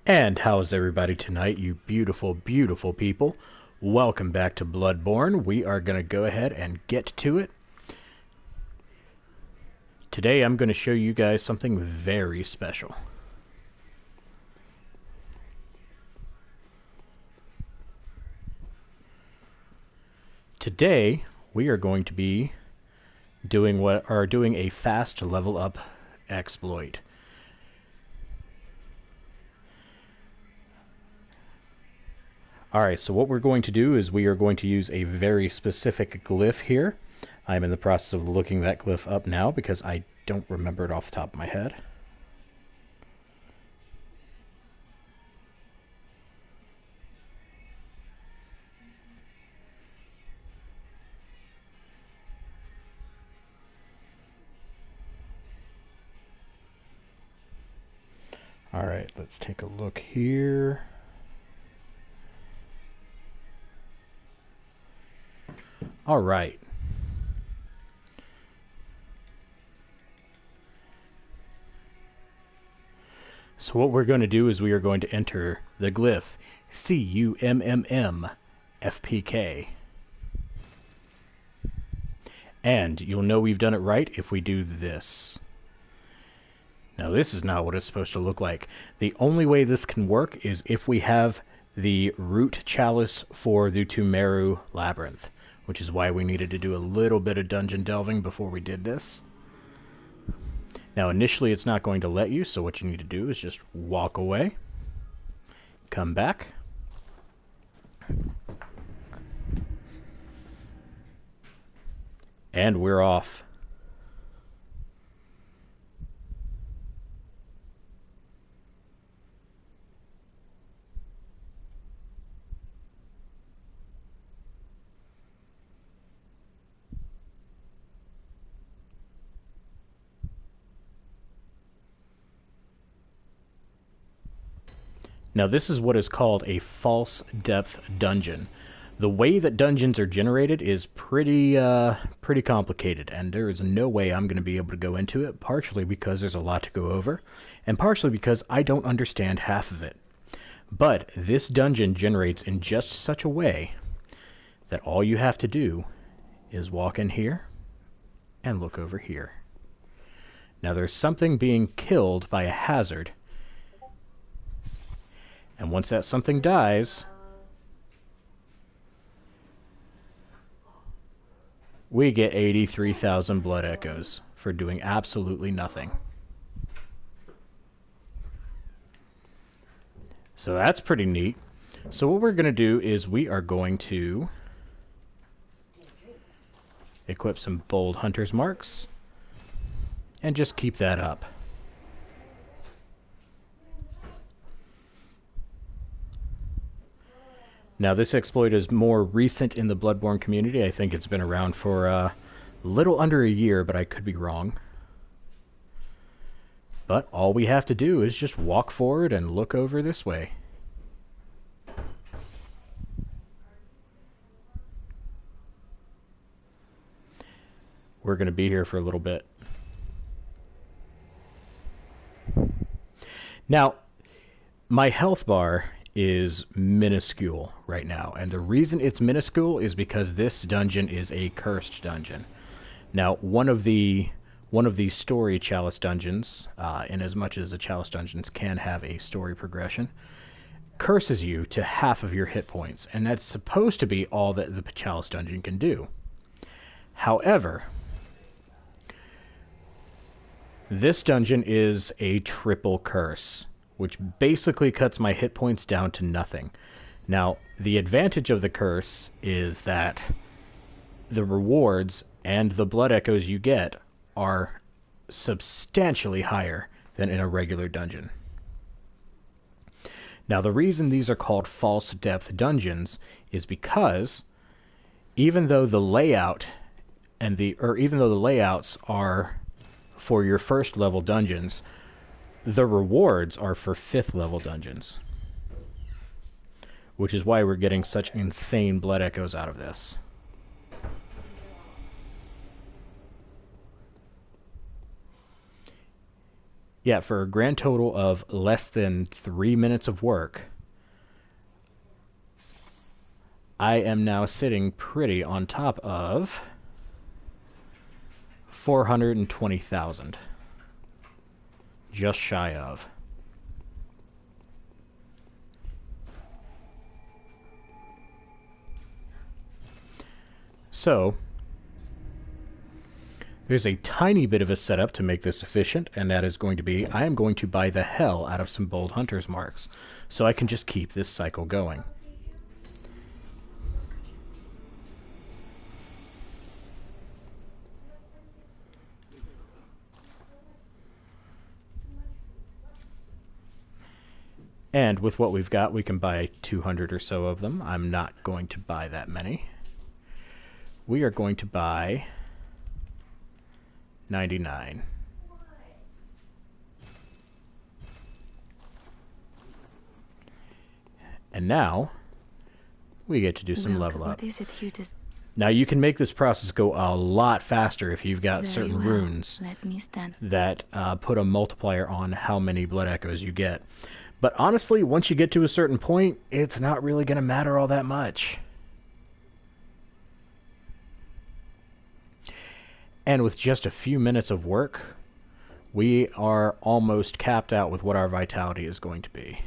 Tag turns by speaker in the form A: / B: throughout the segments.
A: And how's everybody tonight, you beautiful, beautiful people? Welcome back to Bloodborne. We are going to go ahead and get to it. Today I'm going to show you guys something very special. Today we are going to be doing a fast level up exploit. Alright, so what we're going to do is we are going to use a very specific glyph here. I'm in the process of looking that glyph up now because I don't remember it off the top of my head. Alright, let's take a look here. Alright. So what we're going to do is we are going to enter the glyph CUMMM-FPK. And you'll know we've done it right if we do this. Now this is not what it's supposed to look like. The only way this can work is if we have the root chalice for the Tumeru Labyrinth, which is why we needed to do a little bit of dungeon delving before we did this. Now initially it's not going to let you, so what you need to do is just walk away, come back, and we're off. Now this is what is called a false depth dungeon. The way that dungeons are generated is pretty complicated, and there is no way I'm going to be able to go into it, partially because there's a lot to go over, and partially because I don't understand half of it. But this dungeon generates in just such a way that all you have to do is walk in here and look over here. Now there's something being killed by a hazard, and once that something dies, we get 83,000 blood echoes for doing absolutely nothing. So that's pretty neat. So what we're going to do is we are going to equip some bold hunter's marks and just keep that up. Now this exploit is more recent in the Bloodborne community. I think it's been around for a little under a year, but I could be wrong. But all we have to do is just walk forward and look over this way. We're going to be here for a little bit. Now, my health bar is minuscule right now, and the reason it's minuscule is because this dungeon is a cursed dungeon. Now, one of the story chalice dungeons, in as much as the chalice dungeons can have a story progression, curses you to half of your hit points, and that's supposed to be all that the chalice dungeon can do. However, this dungeon is a triple curse, which basically cuts my hit points down to nothing. Now, the advantage of the curse is that the rewards and the blood echoes you get are substantially higher than in a regular dungeon. Now, the reason these are called false depth dungeons is because even though the layout even though the layouts are for your first level dungeons, the rewards are for 5th level dungeons, which is why we're getting such insane blood echoes out of this. Yeah, for a grand total of less than 3 minutes of work, I am now sitting pretty on top of 420,000. Just shy of. So, there's a tiny bit of a setup to make this efficient, and that is going to be, I am going to buy the hell out of some bold hunter's marks, so I can just keep this cycle going. And with what we've got, we can buy 200 or so of them. I'm not going to buy that many. We are going to buy 99. And now, we get to do some level up.
B: What is it you just...
A: Now you can make this process go a lot faster if you've got
B: Very
A: certain
B: well.
A: runes
B: Let me stand.
A: that put a multiplier on how many blood echoes you get. But honestly, once you get to a certain point, it's not really going to matter all that much. And with just a few minutes of work, we are almost capped out with what our vitality is going to be.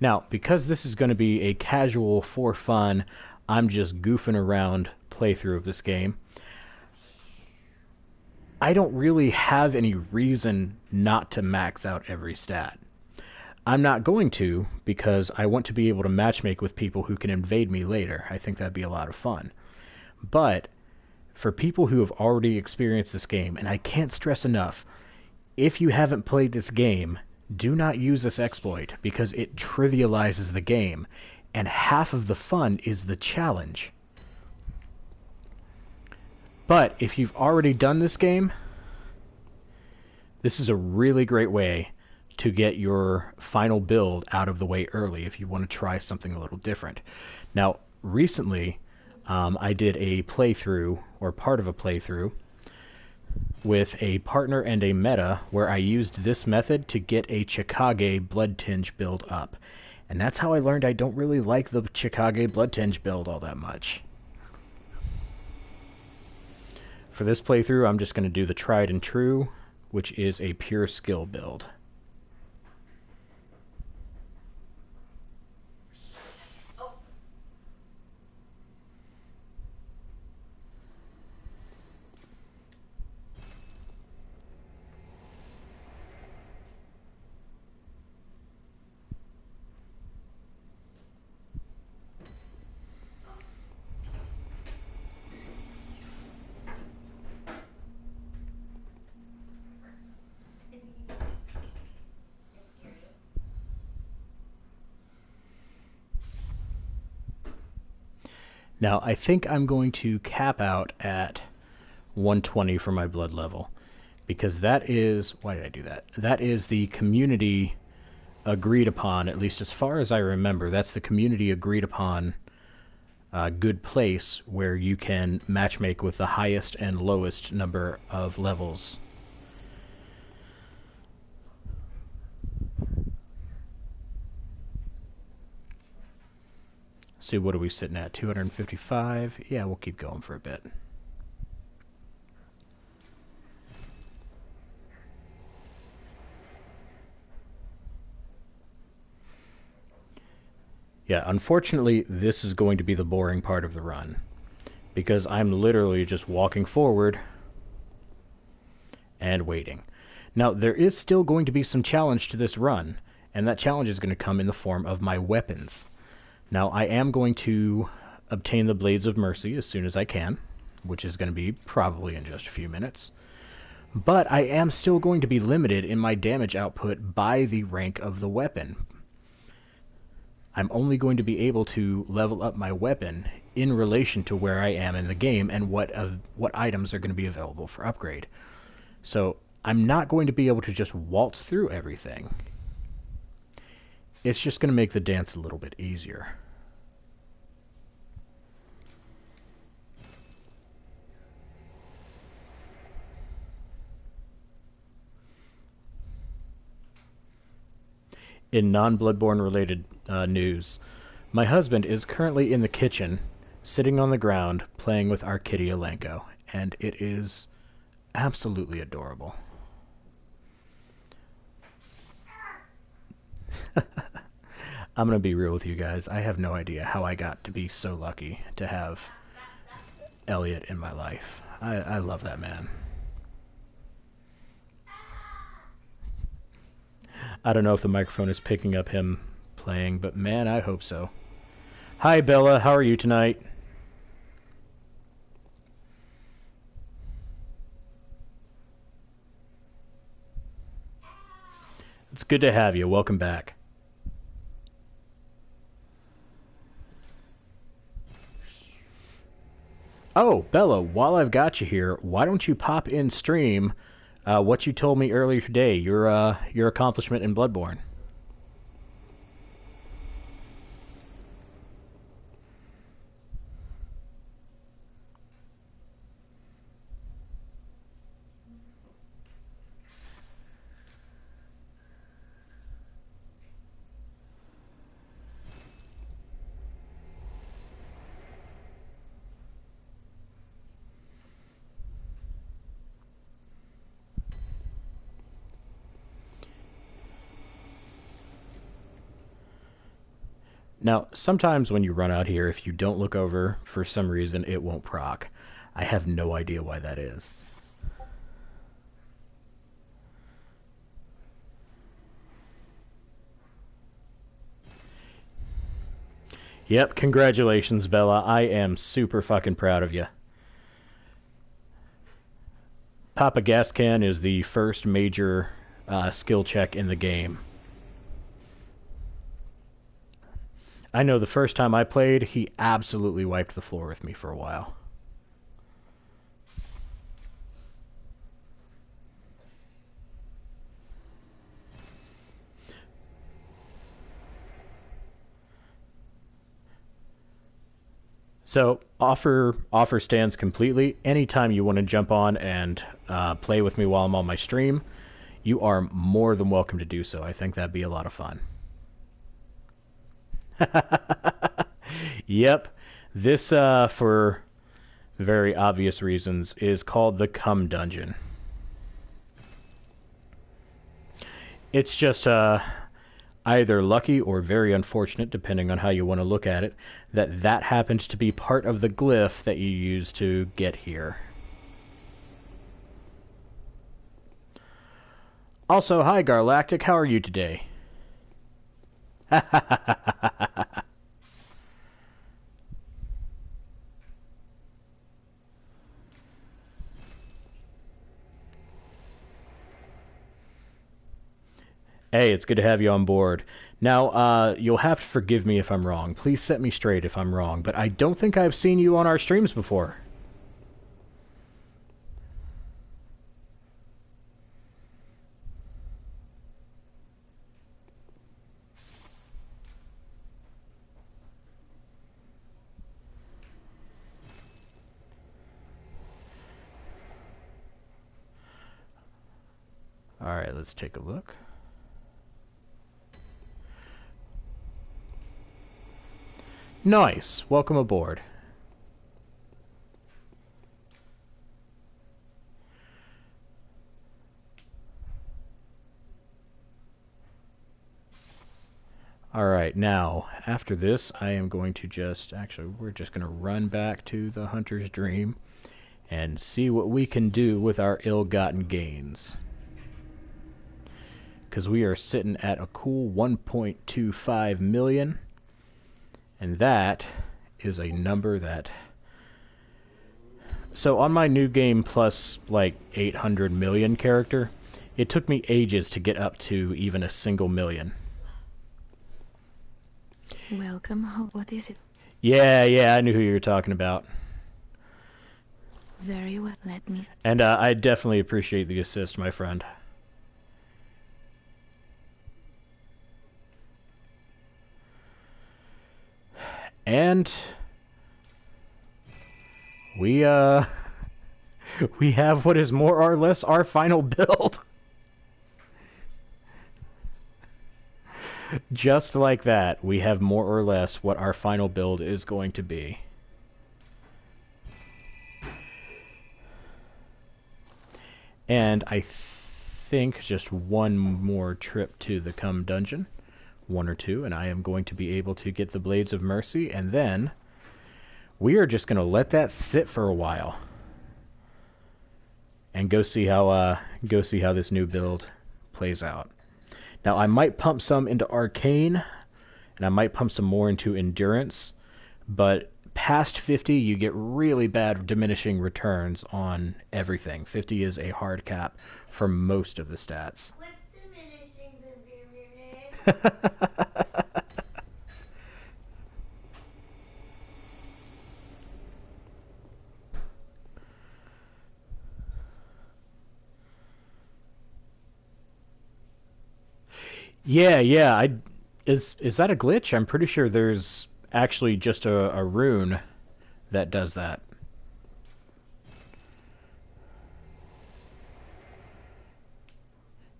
A: Now, because this is going to be a casual, for fun, I'm just goofing around playthrough of this game, I don't really have any reason not to max out every stat. I'm not going to, because I want to be able to matchmake with people who can invade me later. I think that'd be a lot of fun. But for people who have already experienced this game, and I can't stress enough, if you haven't played this game, do not use this exploit, because it trivializes the game, and half of the fun is the challenge. But if you've already done this game, this is a really great way to get your final build out of the way early if you want to try something a little different. Now, recently, I did a playthrough, or part of a playthrough, with a partner and a meta where I used this method to get a Chikage Blood Tinge build up. And that's how I learned I don't really like the Chikage Blood Tinge build all that much. For this playthrough, I'm just going to do the tried and true, which is a pure skill build. Now, I think I'm going to cap out at 120 for my blood level, because that is... Why did I do that? That is the community agreed upon, at least as far as I remember, that's the community agreed upon good place where you can matchmake with the highest and lowest number of levels. See, what are we sitting at? 255? Yeah, we'll keep going for a bit. Yeah, unfortunately, this is going to be the boring part of the run, because I'm literally just walking forward and waiting. Now, there is still going to be some challenge to this run, and that challenge is going to come in the form of my weapons. Now, I am going to obtain the Blades of Mercy as soon as I can, which is going to be probably in just a few minutes. But I am still going to be limited in my damage output by the rank of the weapon. I'm only going to be able to level up my weapon in relation to where I am in the game and what items are going to be available for upgrade. So I'm not going to be able to just waltz through everything. It's just going to make the dance a little bit easier. In non-Bloodborne related news, my husband is currently in the kitchen, sitting on the ground, playing with our kitty Alenko, and it is absolutely adorable. I'm going to be real with you guys. I have no idea how I got to be so lucky to have Elliot in my life. I love that man. I don't know if the microphone is picking up him playing, but man, I hope so. Hi, Bella. How are you tonight? It's good to have you. Welcome back. Oh, Bella, while I've got you here, why don't you pop in stream what you told me earlier today, your accomplishment in Bloodborne? Now, sometimes when you run out here, if you don't look over, for some reason, it won't proc. I have no idea why that is. Yep, congratulations, Bella. I am super fucking proud of you. Papa Gascan is the first major skill check in the game. I know the first time I played, he absolutely wiped the floor with me for a while. So, offer stands completely. Anytime you want to jump on and play with me while I'm on my stream, you are more than welcome to do so. I think that'd be a lot of fun. Yep. This, for very obvious reasons, is called the Cum Dungeon. It's just either lucky or very unfortunate, depending on how you want to look at it, that happens to be part of the glyph that you use to get here. Also, hi Garlactic, how are you today? Hey, it's good to have you on board. Now, you'll have to forgive me if I'm wrong. Please set me straight if I'm wrong, but I don't think I've seen you on our streams before. Alright, let's take a look. Nice. Welcome aboard. Alright, now, after this, I am going to we're just going to run back to the Hunter's Dream and see what we can do with our ill-gotten gains. Because we are sitting at a cool 1.25 million. And that is a number that... So on my new game plus, like, 800 million character, it took me ages to get up to even a single million.
B: Welcome home. What is it?
A: Yeah, I knew who you were talking about.
B: Very well, let me...
A: And I definitely appreciate the assist, my friend. And we have what is more or less our final build. Just like that, we have more or less what our final build is going to be. And I think just one more trip to the Come Dungeon. One or two, and I am going to be able to get the Blades of Mercy, and then we are just going to let that sit for a while. And go see how this new build plays out. Now, I might pump some into Arcane, and I might pump some more into Endurance, but past 50, you get really bad diminishing returns on everything. 50 is a hard cap for most of the stats.
C: What's diminishing the
A: Yeah. Is that a glitch? I'm pretty sure there's actually just a rune that does that.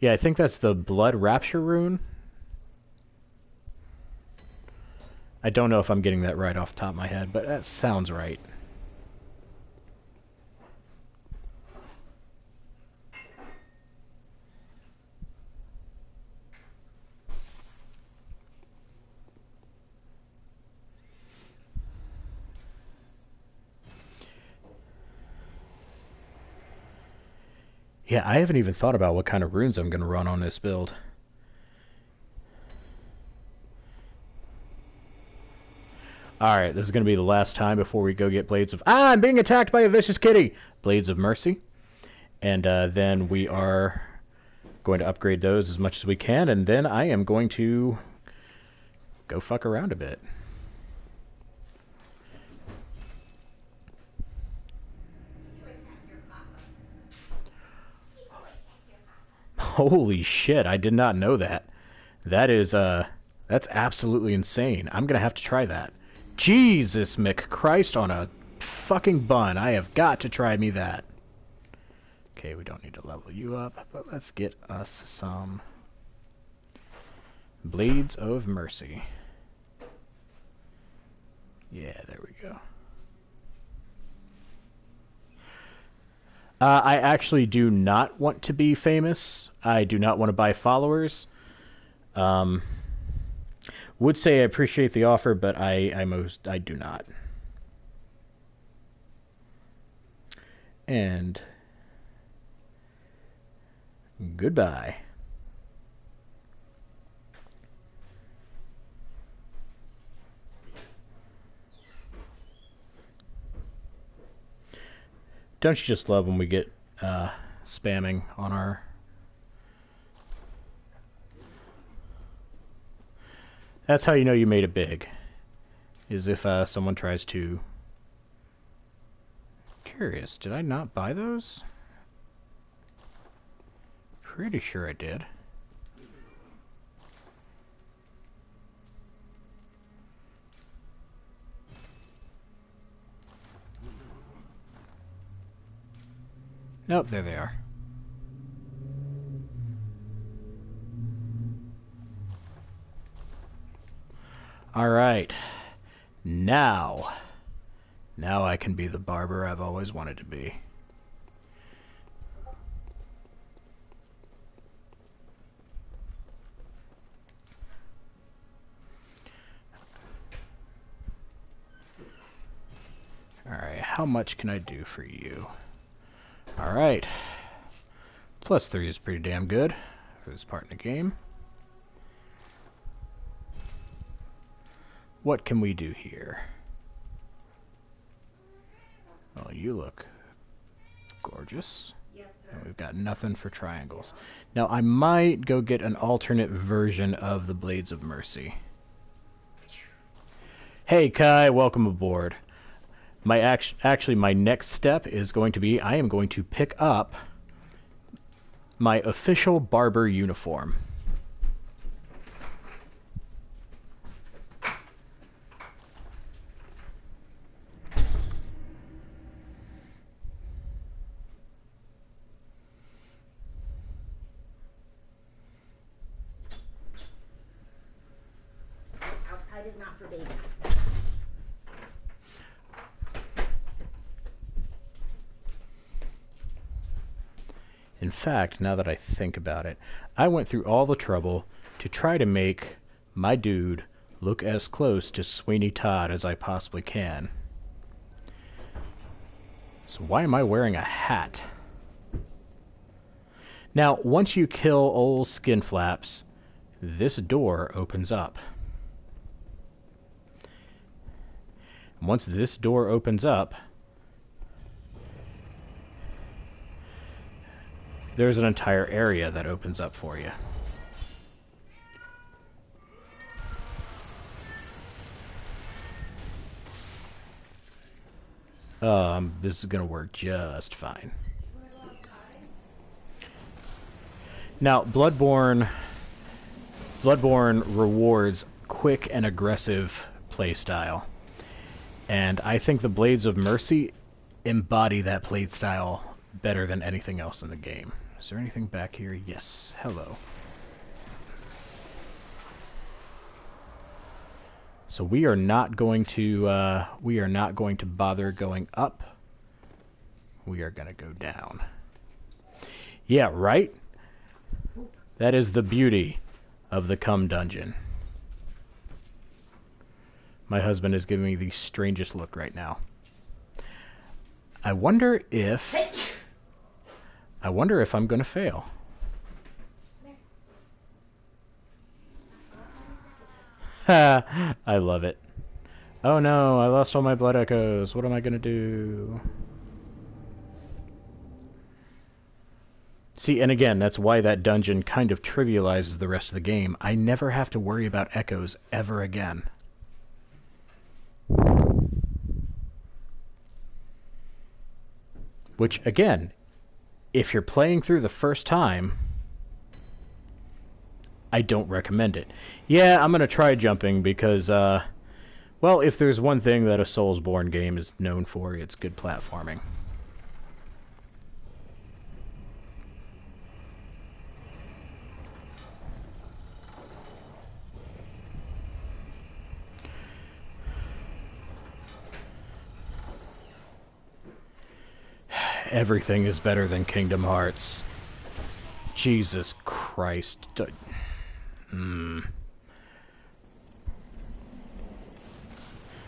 A: Yeah, I think that's the Blood Rapture rune. I don't know if I'm getting that right off the top of my head, but that sounds right. Yeah, I haven't even thought about what kind of runes I'm going to run on this build. Alright, this is going to be the last time before we go get Blades of... Ah, I'm being attacked by a vicious kitty! Blades of Mercy. And then we are going to upgrade those as much as we can, and then I am going to go fuck around a bit. Holy shit, I did not know that. That is, that's absolutely insane. I'm gonna have to try that. Jesus McChrist on a fucking bun. I have got to try me that. Okay, we don't need to level you up, but let's get us some Blades of Mercy. Yeah, there we go. I actually do not want to be famous. I do not want to buy followers. Would say I appreciate the offer, but I do not. And goodbye. Don't you just love when we get spamming on our... That's how you know you made it big. Is if someone tries to... Curious, did I not buy those? Pretty sure I did. Nope, there they are. Alright. Now I can be the barber I've always wanted to be. Alright, how much can I do for you? Alright. +3 is pretty damn good for this part in the game. What can we do here? Well, you look gorgeous.
C: Yes, sir.
A: And we've got nothing for triangles. Now, I might go get an alternate version of the Blades of Mercy. Hey, Kai, welcome aboard. Actually, my next step is going to be, I am going to pick up my official barber uniform.
C: for babies.
A: In fact, now that I think about it, I went through all the trouble to try to make my dude look as close to Sweeney Todd as I possibly can. So why am I wearing a hat? Now, once you kill old Skinflaps, this door opens up. Once this door opens up, there's an entire area that opens up for you. This is gonna work just fine. Now, Bloodborne rewards quick and aggressive playstyle, and I think the Blades of Mercy embody that playstyle better than anything else in the game. Is there anything back here? Yes. Hello. So we are not going to bother going up. We are going to go down. Yeah, right? That is the beauty of the Cum Dungeon. My husband is giving me the strangest look right now. I wonder if I'm going to fail. I love it. Oh no, I lost all my blood echoes. What am I going to do? See, and again, that's why that dungeon kind of trivializes the rest of the game. I never have to worry about echoes ever again. Which, again, if you're playing through the first time, I don't recommend it. Yeah, I'm going to try jumping because, well, if there's one thing that a Soulsborne game is known for, it's good platforming. Everything is better than Kingdom Hearts. Jesus Christ.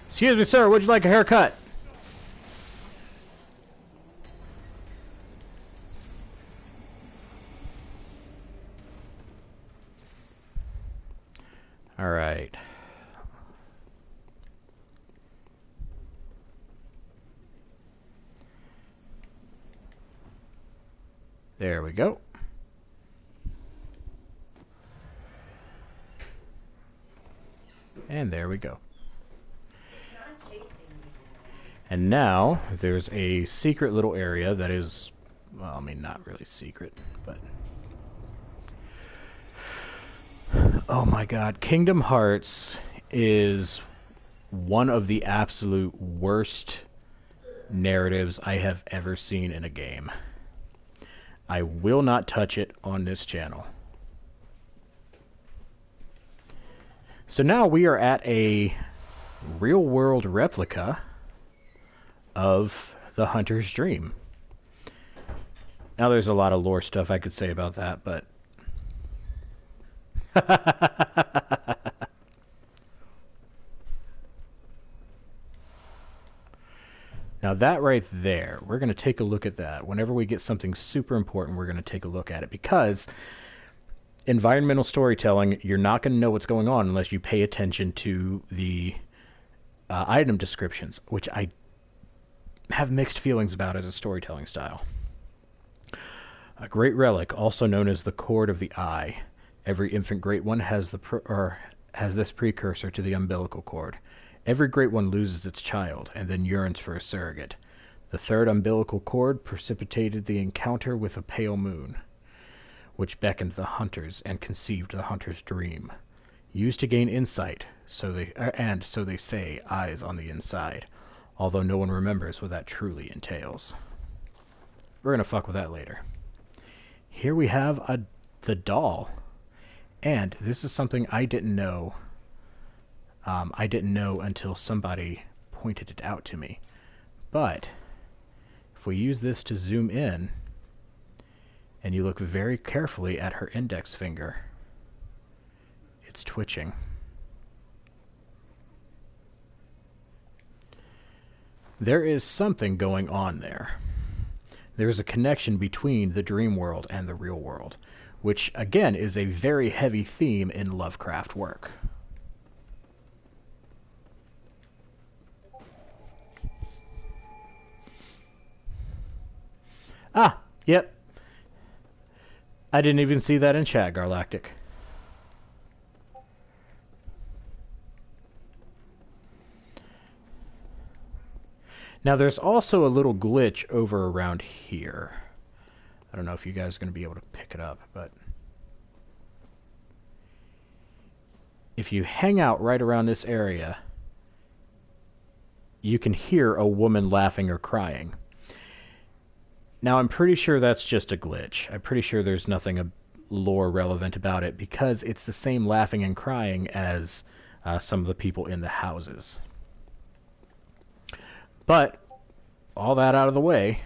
A: Excuse me, sir, would you like a haircut? All right. There we go. And there we go. And now there's a secret little area that is, well, I mean, not really secret, but... Oh my god, Kingdom Hearts is one of the absolute worst narratives I have ever seen in a game. I will not touch it on this channel. So now we are at a real-world replica of the Hunter's Dream. Now there's a lot of lore stuff I could say about that, but... Now that right there, we're going to take a look at that. Whenever we get something super important, we're going to take a look at it, because environmental storytelling, you're not going to know what's going on unless you pay attention to the item descriptions, which I have mixed feelings about as a storytelling style. A great relic, also known as the Chord of the Eye. Every infant great one has this precursor to the umbilical cord. Every great one loses its child, and then yearns for a surrogate. The third umbilical cord precipitated the encounter with a pale moon, which beckoned the hunters and conceived the hunter's dream. Used to gain insight, so they say, eyes on the inside, although no one remembers what that truly entails. We're gonna fuck with that later. Here we have the doll, and this is something I didn't know I didn't know until somebody pointed it out to me. But if we use this to zoom in, and you look very carefully at her index finger, it's twitching. There is something going on there. There is a connection between the dream world and the real world, which again is a very heavy theme in Lovecraft work. Ah, yep. I didn't even see that in chat, Garlactic. Now there's also a little glitch over around here. I don't know if you guys are going to be able to pick it up, but if you hang out right around this area, you can hear a woman laughing or crying. Now I'm pretty sure that's just a glitch. I'm pretty sure there's nothing lore relevant about it because it's the same laughing and crying as some of the people in the houses. But all that out of the way,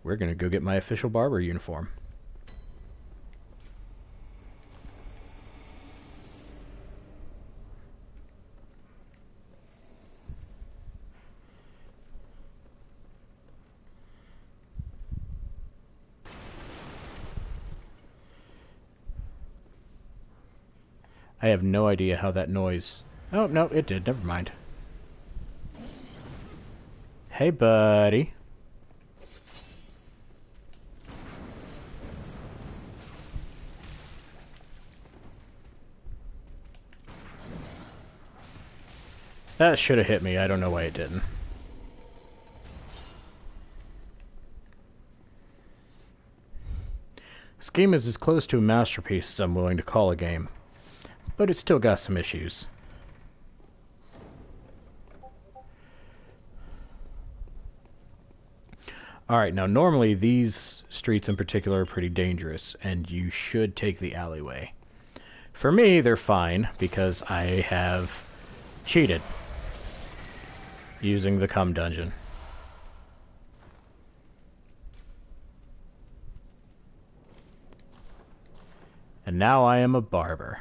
A: we're going to go get my official barber uniform. I have no idea how that noise... Oh, no, it did. Never mind. Hey, buddy. That should have hit me. I don't know why it didn't. This game is as close to a masterpiece as I'm willing to call a game, but it's still got some issues. Alright, now normally these streets in particular are pretty dangerous, and you should take the alleyway. For me, they're fine, because I have cheated using the cum dungeon. And now I am a barber.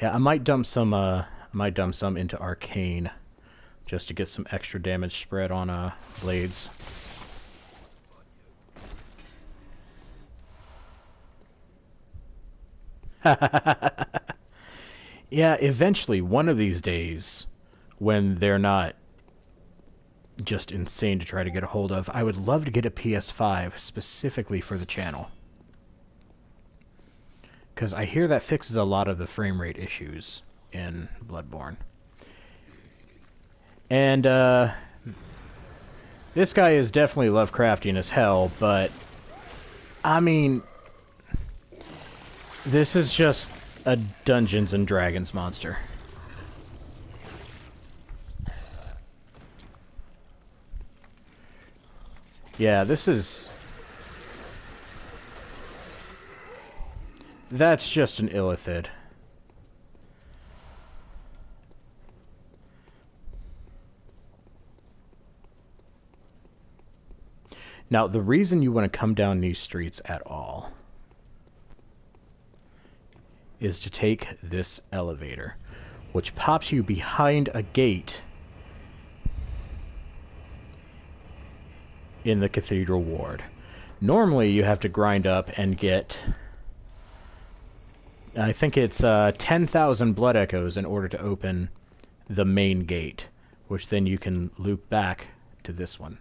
A: Yeah, I might dump some into Arcane just to get some extra damage spread on blades. Yeah, eventually, one of these days, when they're not just insane to try to get a hold of, I would love to get a PS5 specifically for the channel. Because I hear that fixes a lot of the frame rate issues in Bloodborne. And, this guy is definitely Lovecraftian as hell, but, I mean, this is just a Dungeons and Dragons monster. Yeah, this is... That's just an illithid. Now, the reason you want to come down these streets at all is to take this elevator, which pops you behind a gate in the Cathedral Ward. Normally, you have to grind up and get... I think it's 10,000 blood echoes in order to open the main gate, which then you can loop back to this one.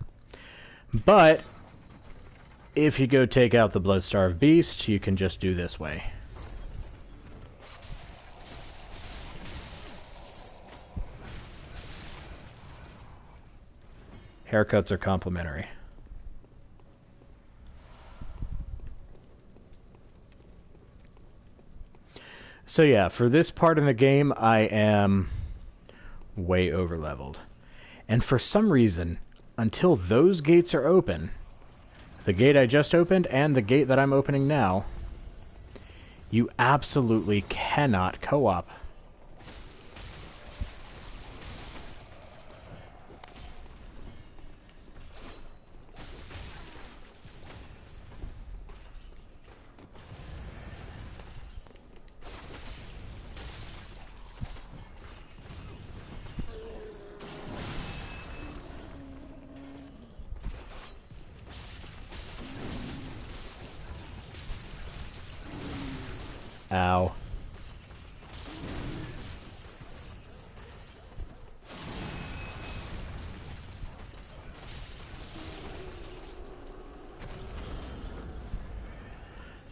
A: But if you go take out the blood-starved beast, you can just do this way. Haircuts are complimentary. So yeah, for this part in the game, I am way over-leveled. And for some reason, until those gates are open, the gate I just opened and the gate that I'm opening now, you absolutely cannot co-op. Ow.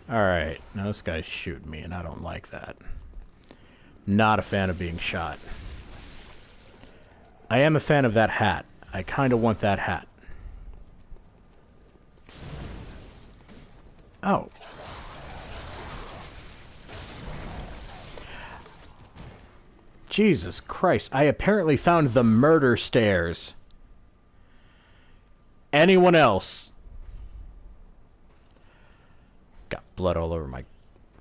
A: Alright, now this guy's shooting me and I don't like that. Not a fan of being shot. I am a fan of that hat. I kinda want that hat. Oh. Jesus Christ, I apparently found the murder stairs. Anyone else? Got blood all over my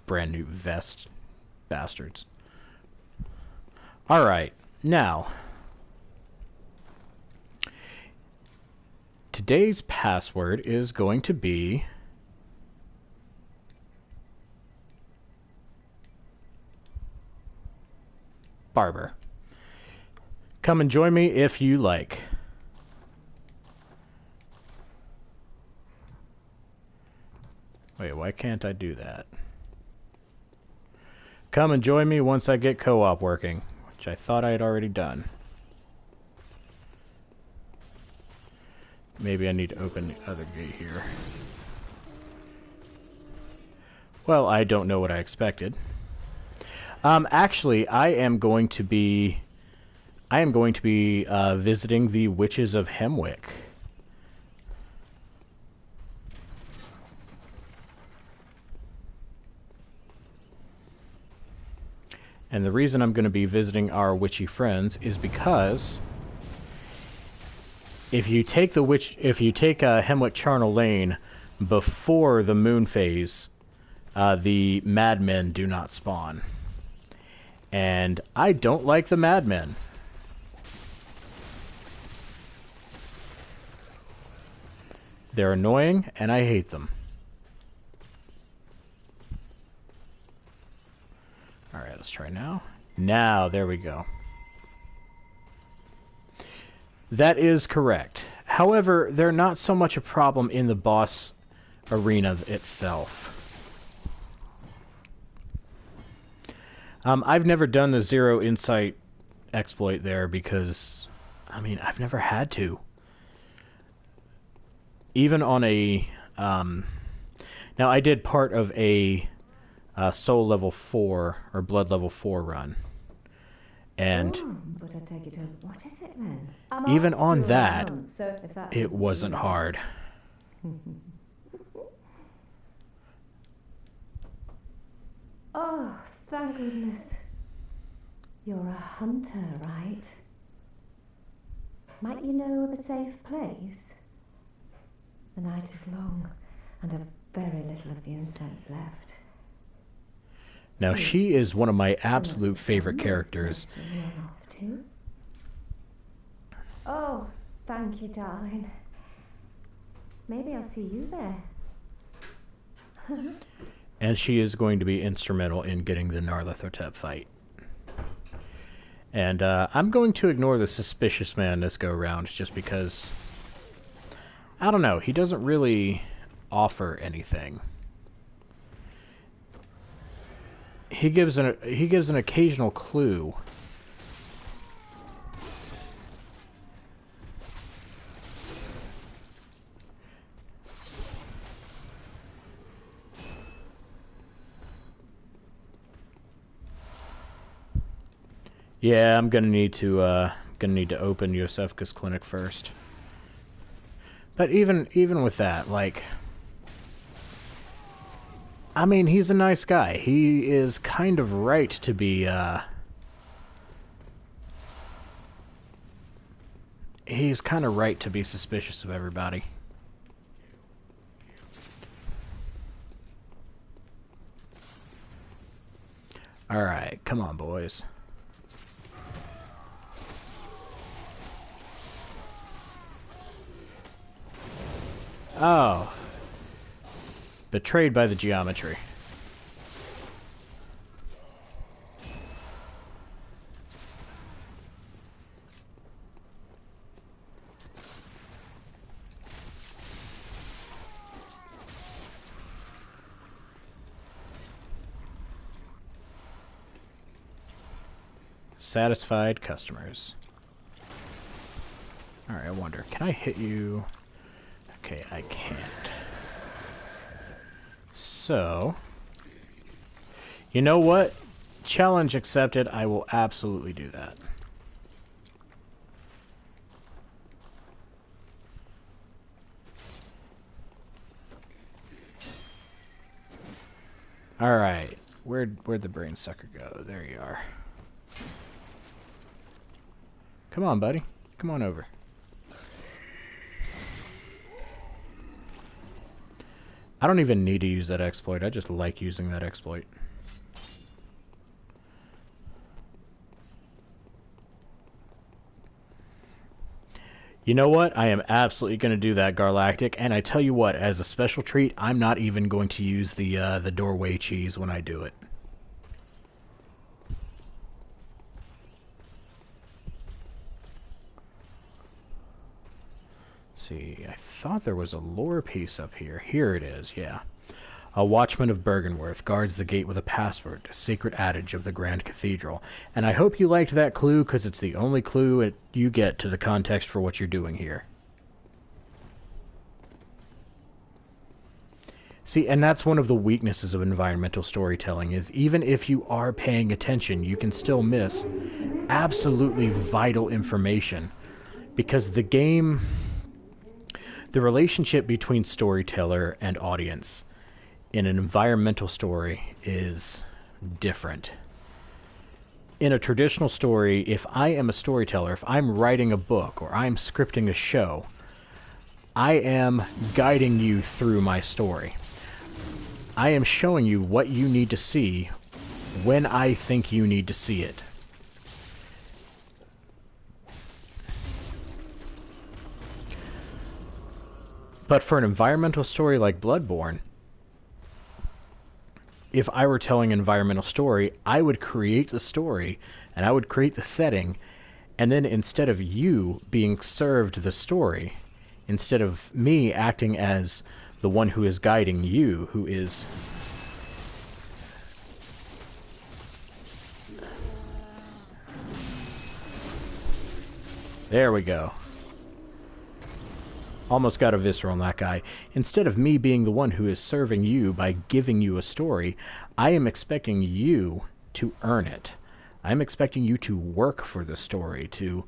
A: brand new vest. Bastards. Alright, now. Today's password is going to be... Barber. Come and join me if you like. Wait, why can't I do that? Come and join me once I get co-op working, which I thought I had already done. Maybe I need to open the other gate here. Well, I don't know what I expected. Actually, I am going to be visiting the Witches of Hemwick. And the reason I'm going to be visiting our witchy friends is because if you take Hemwick Charnel Lane before the moon phase, the madmen do not spawn. And I don't like the madmen. They're annoying, and I hate them. Alright, let's try now. Now, there we go. That is correct. However, they're not so much a problem in the boss arena itself. I've never done the Zero Insight exploit there because, I mean, I've never had to. Even on a... now, I did part of a Soul Level 4, or Blood Level 4 run. And
C: but I take it home. What is it then?
A: even on that, it wasn't hard.
C: Oh, thank goodness. You're a hunter, right? Might you know of a safe place? The night is long, and a very little of the incense left.
A: Now, she is one of my absolute favorite characters.
C: Oh, thank you, darling. Maybe I'll see you there.
A: And she is going to be instrumental in getting the Nyarlathotep fight. And I'm going to ignore the suspicious man this go-round, just because... I don't know, he doesn't really offer anything. He gives an occasional clue. Yeah, I'm gonna need to open Yosefka's clinic first. But even with that, like, I mean, he's a nice guy. He is kind of right to be he's kind of right to be suspicious of everybody. Alright, come on, boys. Oh. Betrayed by the geometry. Satisfied customers. Alright, I wonder, can I hit you? Okay, I can't. So, you know what? Challenge accepted. I will absolutely do that. Alright, where'd the brain sucker go? There you are. Come on, buddy. Come on over. I don't even need to use that exploit. I just like using that exploit. You know what? I am absolutely going to do that, Garlactic. And I tell you what, as a special treat, I'm not even going to use the doorway cheese when I do it. See, I thought there was a lore piece up here. Here it is, yeah. A watchman of Bergenworth guards the gate with a password, a secret adage of the Grand Cathedral. And I hope you liked that clue, because it's the only clue you get to the context for what you're doing here. See, and that's one of the weaknesses of environmental storytelling, is even if you are paying attention, you can still miss absolutely vital information. Because the game... The relationship between storyteller and audience in an environmental story is different. In a traditional story, if I am a storyteller, if I'm writing a book or I'm scripting a show, I am guiding you through my story. I am showing you what you need to see when I think you need to see it. But for an environmental story like Bloodborne, if I were telling an environmental story, I would create the story, and I would create the setting, and then instead of you being served the story, instead of me acting as the one who is guiding you, who is... There we go. Almost got a visceral on that guy. Instead of me being the one who is serving you by giving you a story, I am expecting you to earn it. I'm expecting you to work for the story, to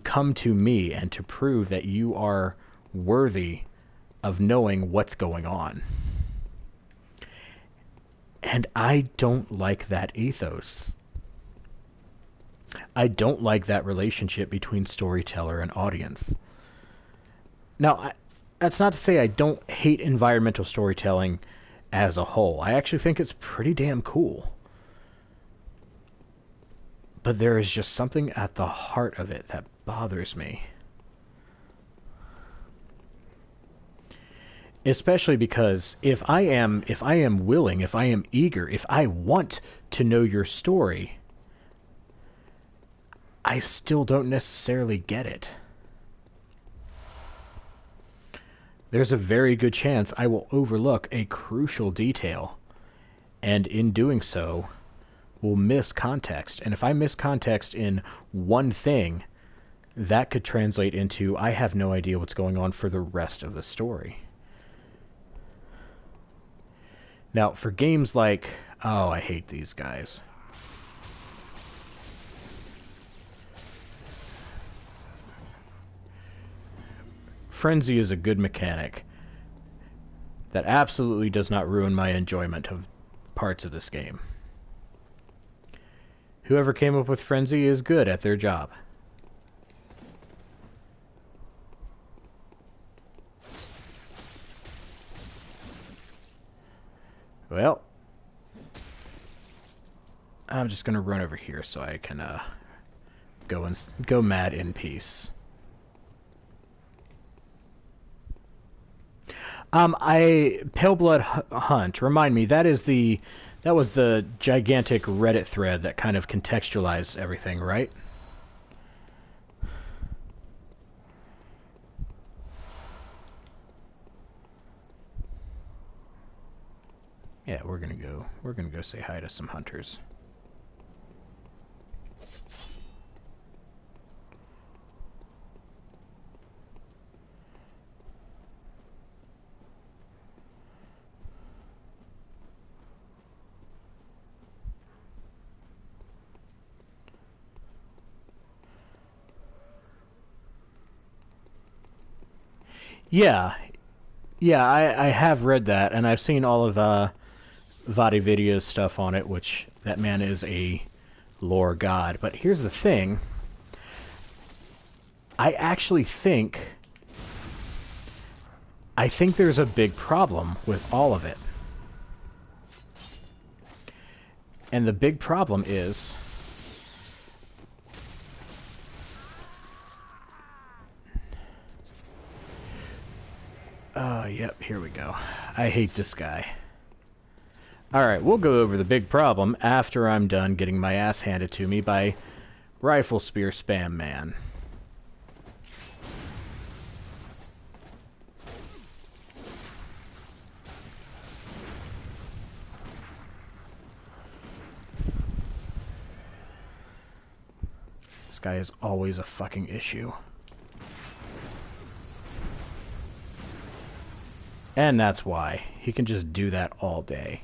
A: come to me and to prove that you are worthy of knowing what's going on. And I don't like that ethos. I don't like that relationship between storyteller and audience. Now, that's not to say I don't hate environmental storytelling as a whole. I actually think it's pretty damn cool. But there is just something at the heart of it that bothers me. Especially because if I am willing, if I am eager, if I want to know your story, I still don't necessarily get it. There's a very good chance I will overlook a crucial detail, and in doing so, will miss context. And if I miss context in one thing, that could translate into I have no idea what's going on for the rest of the story. Now, for games like... Oh, I hate these guys. Frenzy is a good mechanic that absolutely does not ruin my enjoyment of parts of this game. Whoever came up with Frenzy is good at their job. Well, I'm just gonna run over here so I can go mad in peace. Paleblood Hunt. Remind me, that was the gigantic Reddit thread that kind of contextualized everything, right? Yeah, we're gonna go say hi to some hunters. Yeah, I have read that, and I've seen all of Vadi Video's stuff on it, which that man is a lore god. But here's the thing. I actually think there's a big problem with all of it. And the big problem is yep, here we go. I hate this guy. Alright, we'll go over the big problem after I'm done getting my ass handed to me by Rifle Spear Spam Man. This guy is always a fucking issue. And that's why. He can just do that all day.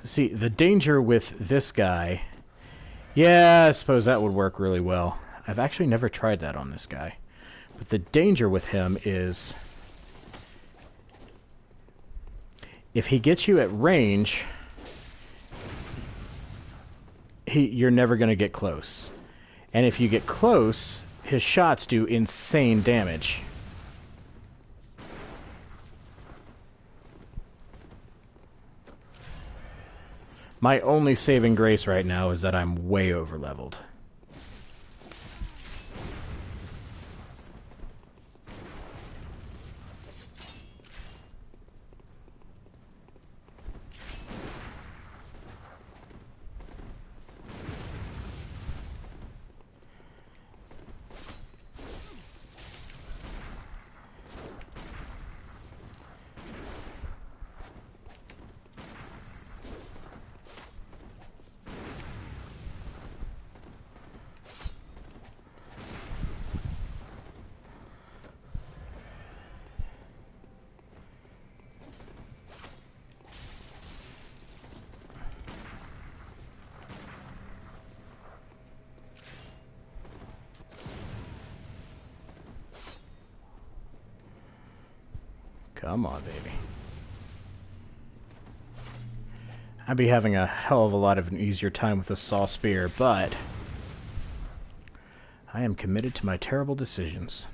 A: See, the danger with this guy... Yeah, I suppose that would work really well. I've actually never tried that on this guy. But the danger with him is... if he gets you at range, you're never going to get close. And if you get close, his shots do insane damage. My only saving grace right now is that I'm way over-leveled. Come on, baby. I'd be having a hell of a lot of an easier time with a saw spear, but I am committed to my terrible decisions.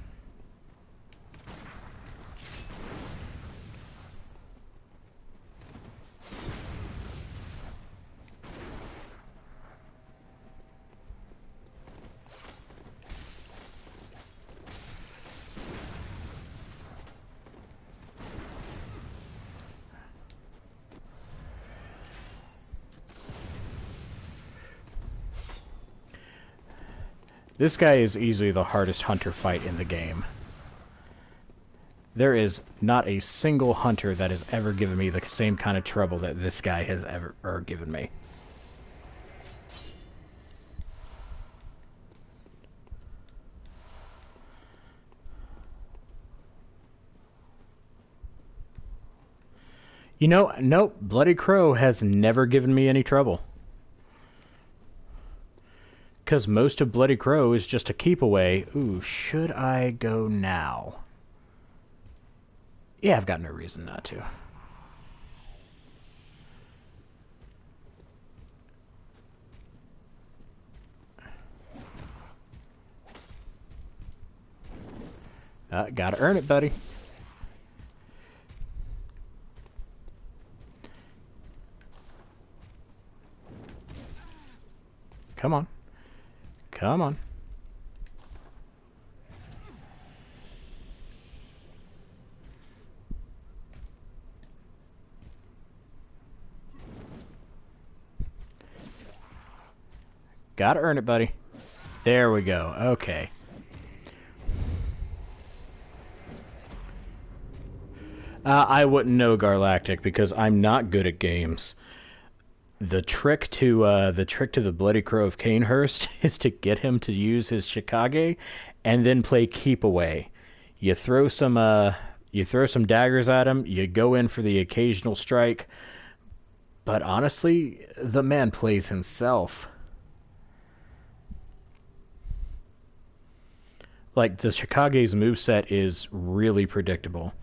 A: This guy is easily the hardest hunter fight in the game. There is not a single hunter that has ever given me the same kind of trouble that this guy has ever given me. You know, nope, Bloody Crow has never given me any trouble. Because most of Bloody Crow is just a keep away. Ooh, should I go now? Yeah, I've got no reason not to. Gotta earn it, buddy. Come on. Come on. Gotta earn it, buddy. There we go. Okay. I wouldn't know Garlactic because I'm not good at games. The trick to the Bloody Crow of Canehurst is to get him to use his Chickage and then play keep away. You throw some daggers at him, you go in for the occasional strike, but honestly, the man plays himself. Like, the Chikage's moveset is really predictable.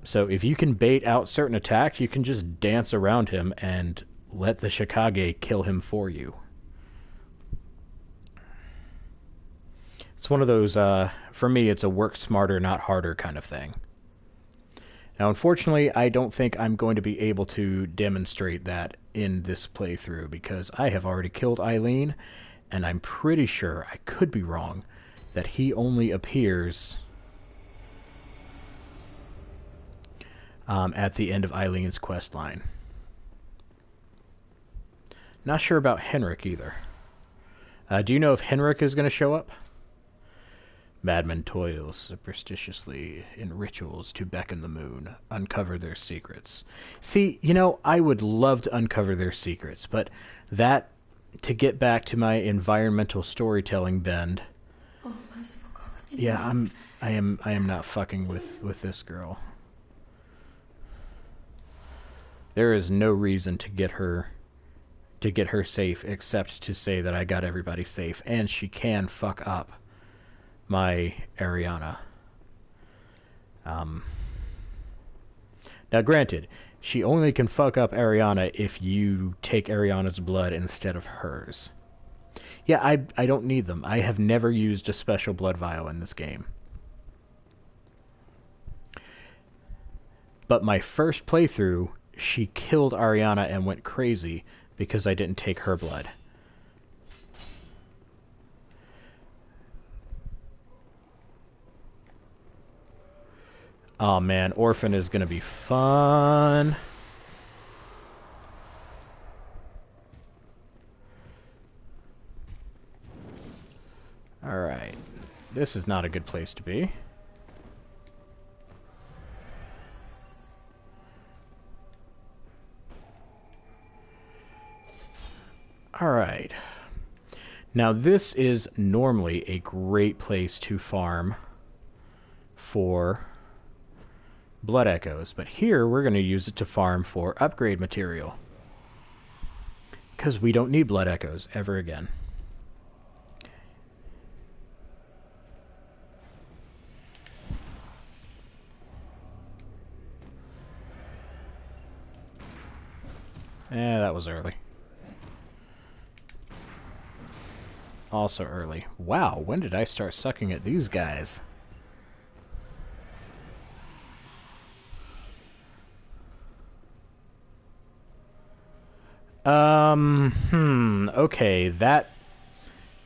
A: So if you can bait out certain attacks, you can just dance around him and let the Chikage kill him for you. It's one of those, for me, it's a work smarter, not harder kind of thing. Now, unfortunately, I don't think I'm going to be able to demonstrate that in this playthrough because I have already killed Eileen, and I'm pretty sure, I could be wrong, that he only appears at the end of Eileen's quest line. Not sure about Henrik either. Do you know if Henrik is going to show up? Madman toils superstitiously in rituals to beckon the moon, uncover their secrets. See, you know, I would love to uncover their secrets, but that, to get back to my environmental storytelling bend,
B: Oh, merciful God.
A: yeah, I am not fucking with this girl. There is no reason to get her safe except to say that I got everybody safe, and she can fuck up my Ariana. Now granted, she only can fuck up Ariana if you take Ariana's blood instead of hers. Yeah, I don't need them. I have never used a special blood vial in this game. But my first playthrough, she killed Ariana and went crazy because I didn't take her blood. Oh man, Orphan is going to be fun. Alright. This is not a good place to be. Alright. Now this is normally a great place to farm for blood echoes, but here we're going to use it to farm for upgrade material. Because we don't need blood echoes ever again. That was early. Also early. Wow, when did I start sucking at these guys? Okay, that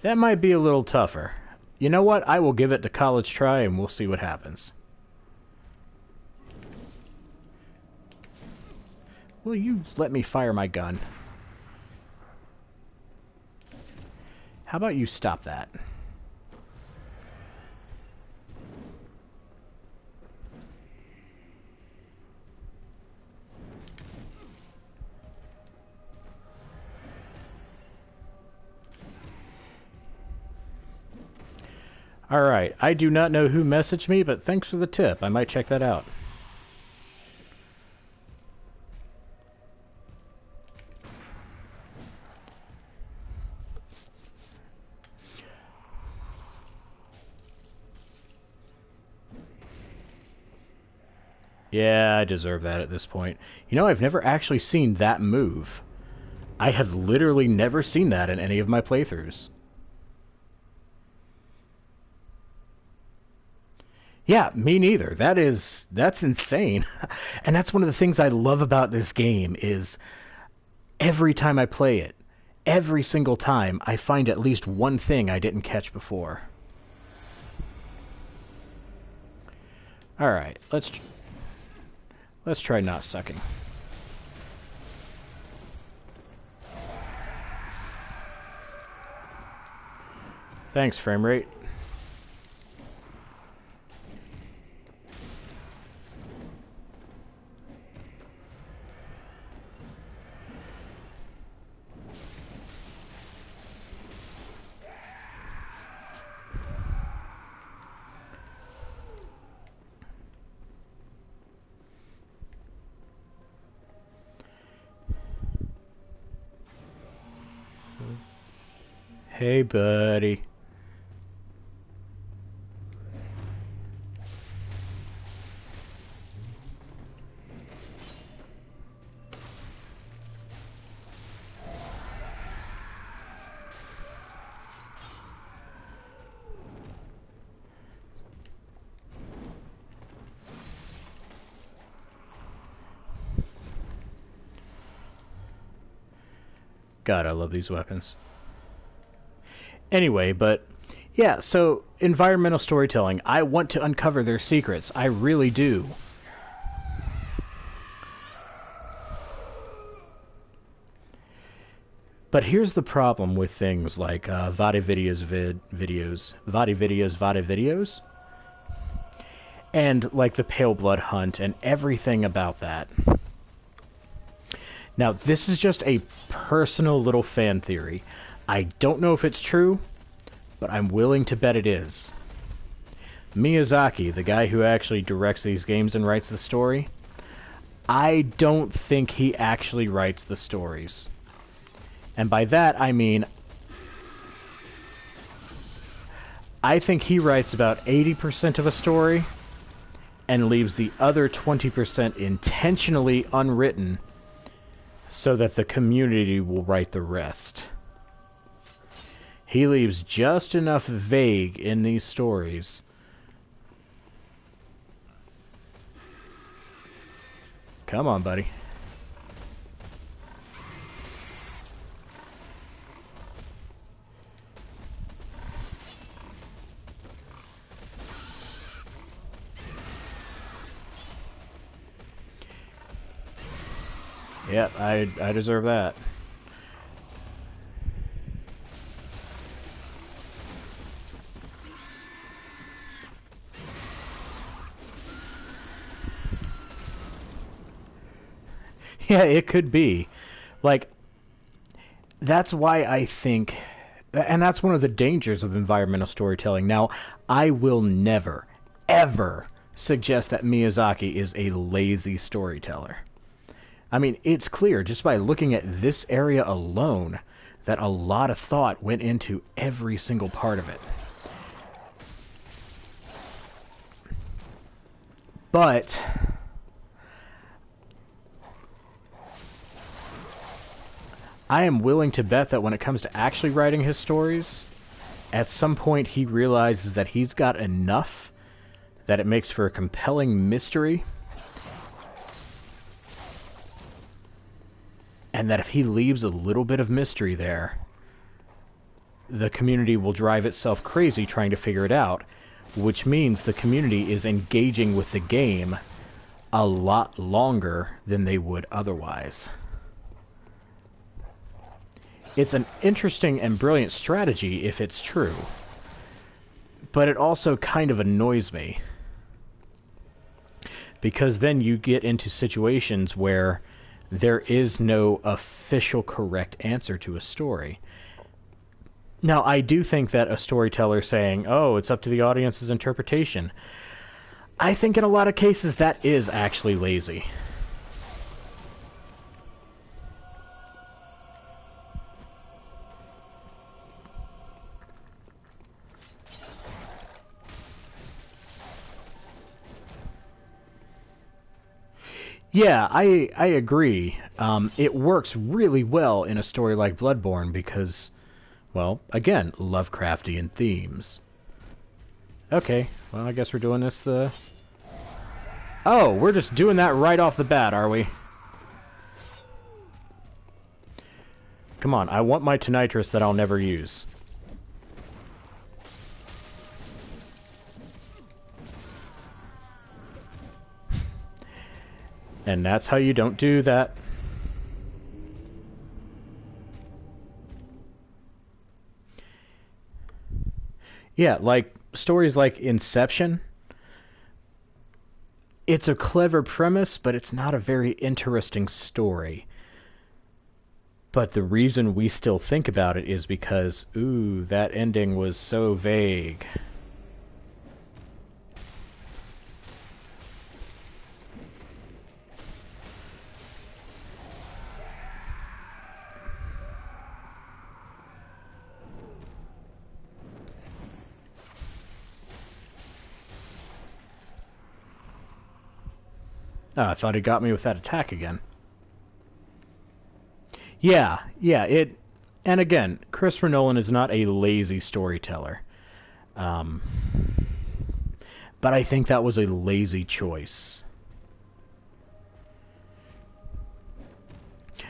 A: might be a little tougher. You know what? I will give it the college try and we'll see what happens. Will you let me fire my gun? How about you stop that? Alright, I do not know who messaged me, but thanks for the tip. I might check that out. Yeah, I deserve that at this point. You know, I've never actually seen that move. I have literally never seen that in any of my playthroughs. Yeah, me neither. That's insane. And that's one of the things I love about this game is every time I play it, every single time I find at least one thing I didn't catch before. All right, let's try not sucking. Thanks, frame rate. Hey, buddy. God, I love these weapons. Anyway, but yeah, so environmental storytelling. I want to uncover their secrets. I really do. But here's the problem with things like VADI videos, and like the Pale Blood Hunt and everything about that. Now, this is just a personal little fan theory. I don't know if it's true, but I'm willing to bet it is. Miyazaki, the guy who actually directs these games and writes the story, I don't think he actually writes the stories. And by that, I mean, I think he writes about 80% of a story and leaves the other 20% intentionally unwritten so that the community will write the rest. He leaves just enough vague in these stories. Come on, buddy. Yep, I deserve that. Yeah, it could be. Like, that's why I think, and that's one of the dangers of environmental storytelling. Now, I will never, ever suggest that Miyazaki is a lazy storyteller. I mean, it's clear just by looking at this area alone that a lot of thought went into every single part of it. But I am willing to bet that when it comes to actually writing his stories, at some point he realizes that he's got enough that it makes for a compelling mystery, and that if he leaves a little bit of mystery there, the community will drive itself crazy trying to figure it out, which means the community is engaging with the game a lot longer than they would otherwise. It's an interesting and brilliant strategy if it's true, but it also kind of annoys me, because then you get into situations where there is no official correct answer to a story. Now, I do think that a storyteller saying, oh, it's up to the audience's interpretation, I think in a lot of cases that is actually lazy. Yeah, I agree. It works really well in a story like Bloodborne because, well, again, Lovecraftian themes. Okay, well, I guess we're doing this the... Oh, we're just doing that right off the bat, are we? Come on, I want my Tonitrus that I'll never use. And that's how you don't do that. Yeah, like stories like Inception. It's a clever premise, but it's not a very interesting story. But the reason we still think about it is because, ooh, that ending was so vague. Oh, I thought he got me with that attack again. Yeah, it... And again, Christopher Nolan is not a lazy storyteller. But I think that was a lazy choice.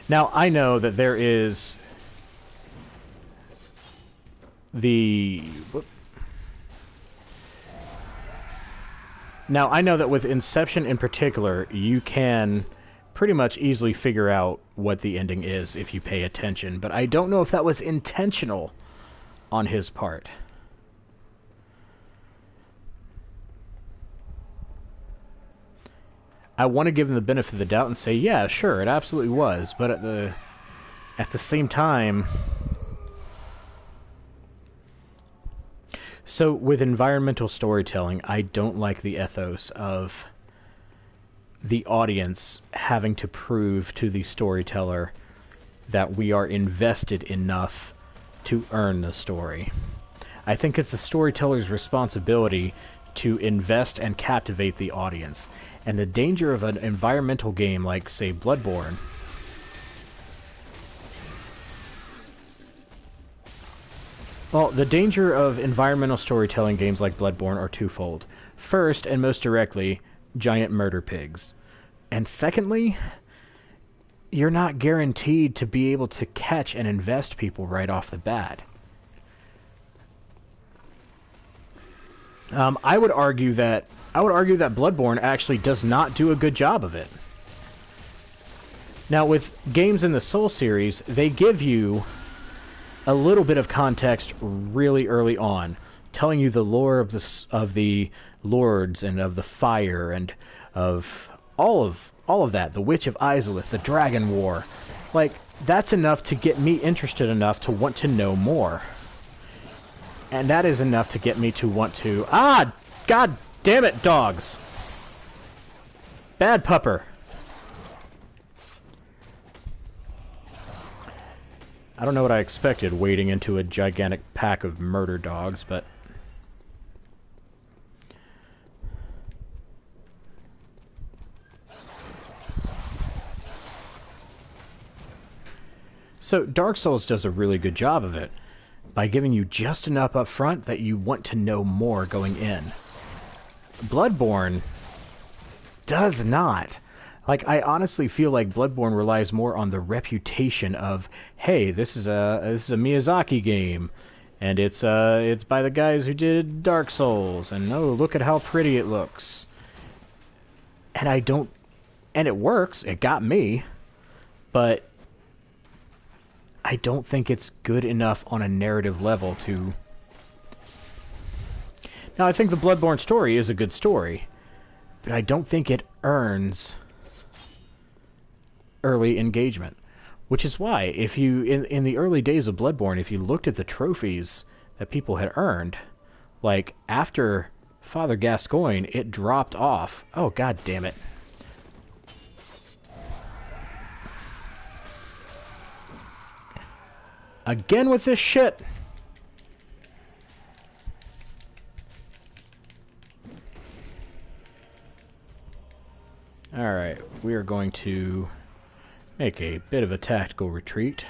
A: Now, I know that there is... the... Now, I know that with Inception in particular, you can pretty much easily figure out what the ending is if you pay attention, but I don't know if that was intentional on his part. I want to give him the benefit of the doubt and say, yeah, sure, it absolutely was, but at the same time... So, with environmental storytelling, I don't like the ethos of the audience having to prove to the storyteller that we are invested enough to earn the story. I think it's the storyteller's responsibility to invest and captivate the audience. And the danger of an environmental game like, say, Bloodborne... Well, the danger of environmental storytelling games like Bloodborne are twofold. First, and most directly, giant murder pigs. And secondly, you're not guaranteed to be able to catch and invest people right off the bat. I would argue that Bloodborne actually does not do a good job of it. Now, with games in the Soul series, they give you a little bit of context really early on, telling you the lore of the lords and of the fire and of all of that, the Witch of Izalith, the Dragon War. Like, that's enough to get me interested enough to want to know more. And that is enough to get me to want to... Ah! God damn it, dogs! Bad pupper. I don't know what I expected wading into a gigantic pack of murder dogs, but... So, Dark Souls does a really good job of it, by giving you just enough up front that you want to know more going in. Bloodborne does not. Like, I honestly feel like Bloodborne relies more on the reputation of, hey, this is a Miyazaki game, and it's by the guys who did Dark Souls, and oh, look at how pretty it looks. And it works, it got me, but I don't think it's good enough on a narrative level to... Now, I think the Bloodborne story is a good story, but I don't think it earns early engagement. Which is why, if you, in the early days of Bloodborne, if you looked at the trophies that people had earned, like, after Father Gascoigne, it dropped off. Oh, god damn it. Again with this shit! Alright, we are going to make a bit of a tactical retreat.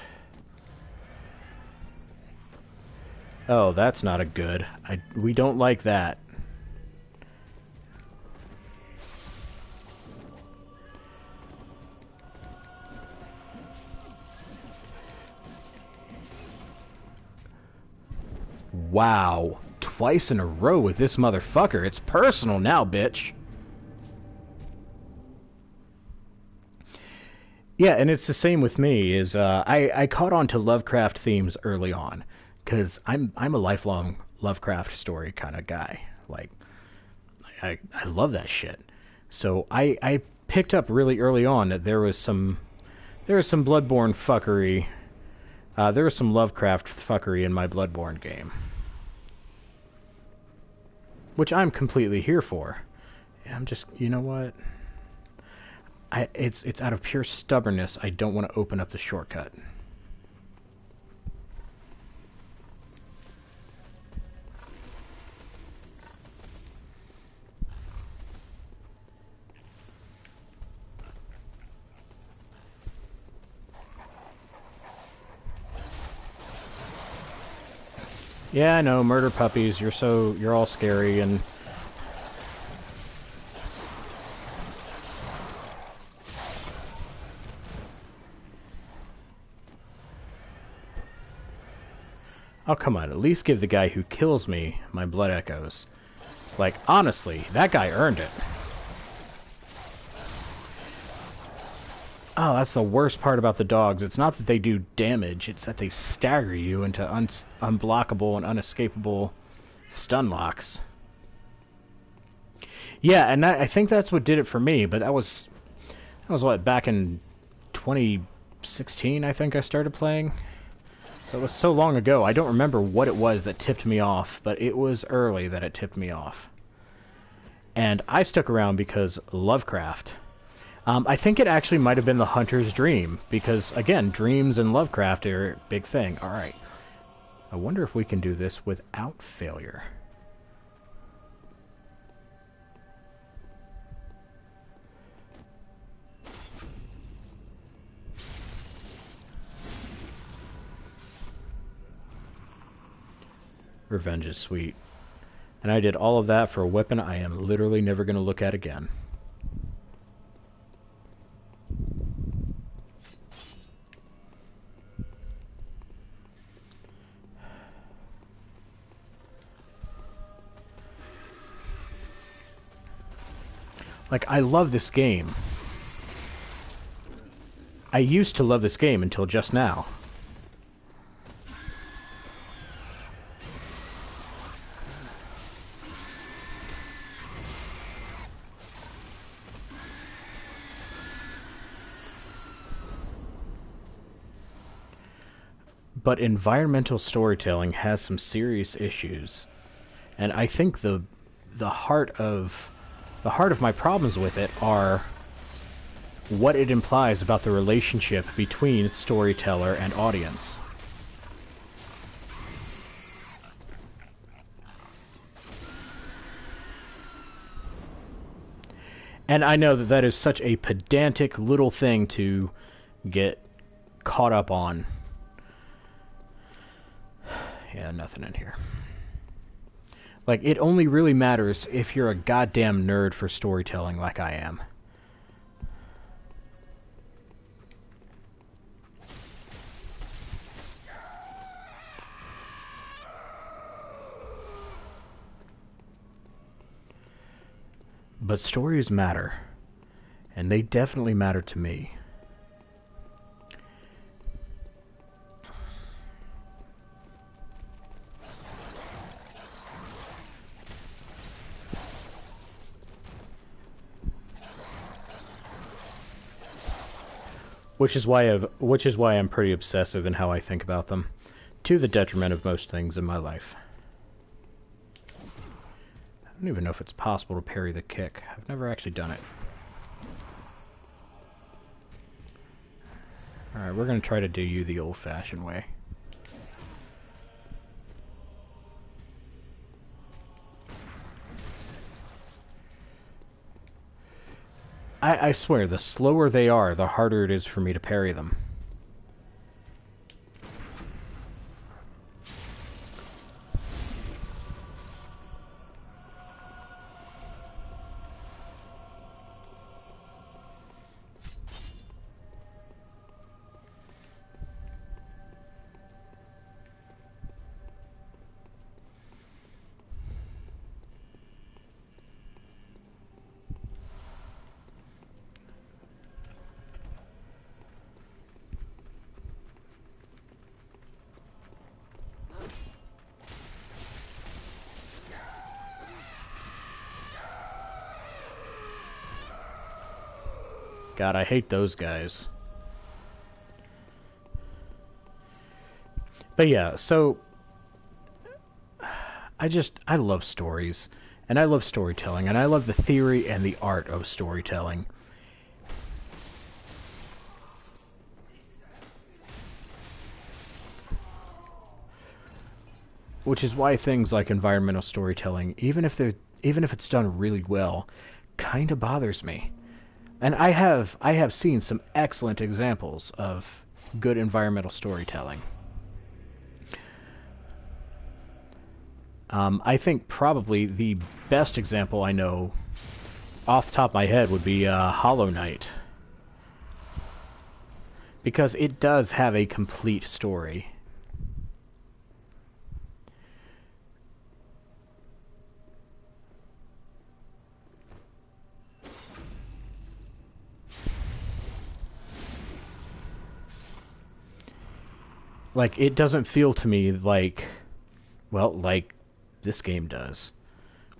A: Oh, that's not a good. We don't like that. Wow. Twice in a row with this motherfucker. It's personal now, bitch. Yeah, and it's the same with me. I caught on to Lovecraft themes early on, because I'm a lifelong Lovecraft story kind of guy. Like, I love that shit. So I picked up really early on that there was some Bloodborne fuckery. There was some Lovecraft fuckery in my Bloodborne game, which I'm completely here for. I'm just, you know what? It's out of pure stubbornness. I don't want to open up the shortcut. Yeah, I know, murder puppies. You're all scary and. Oh, come on, at least give the guy who kills me my blood echoes. Like, honestly, that guy earned it. Oh, that's the worst part about the dogs. It's not that they do damage, it's that they stagger you into unblockable and unescapable stun locks. Yeah, and I think that's what did it for me, but that was what, back in 2016, I think I started playing? So it was so long ago, I don't remember what it was that tipped me off, but it was early that it tipped me off. And I stuck around because Lovecraft. I think it actually might have been the Hunter's Dream, because, again, dreams and Lovecraft are a big thing. Alright. I wonder if we can do this without failure. Revenge is sweet. And I did all of that for a weapon I am literally never going to look at again. Like, I love this game. I used to love this game until just now. But environmental storytelling has some serious issues, and I think the heart of my problems with it are what it implies about the relationship between storyteller and audience. And I know that that is such a pedantic little thing to get caught up on. Yeah, nothing in here. Like, it only really matters if you're a goddamn nerd for storytelling like I am. But stories matter. And they definitely matter to me. Which is why I'm pretty obsessive in how I think about them, to the detriment of most things in my life. I don't even know if it's possible to parry the kick. I've never actually done it. Alright, we're going to try to do you the old-fashioned way. I swear, the slower they are, the harder it is for me to parry them. God, I hate those guys. But yeah, so I love stories, and I love storytelling, and I love the theory and the art of storytelling. Which is why things like environmental storytelling, even if it's done really well, kind of bothers me. And I have seen some excellent examples of good environmental storytelling. I think probably the best example I know off the top of my head would be Hollow Knight. Because it does have a complete story. Like, it doesn't feel to me like, well, like this game does,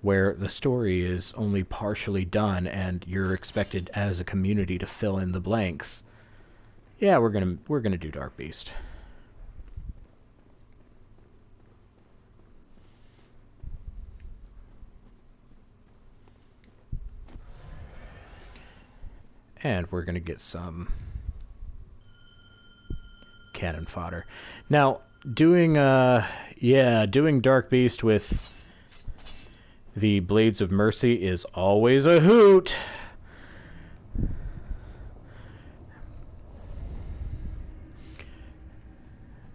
A: where the story is only partially done and you're expected as a community to fill in the blanks. Yeah, we're gonna do Dark Beast. And we're gonna get some cannon fodder. Now, doing Dark Beast with the Blades of Mercy is always a hoot.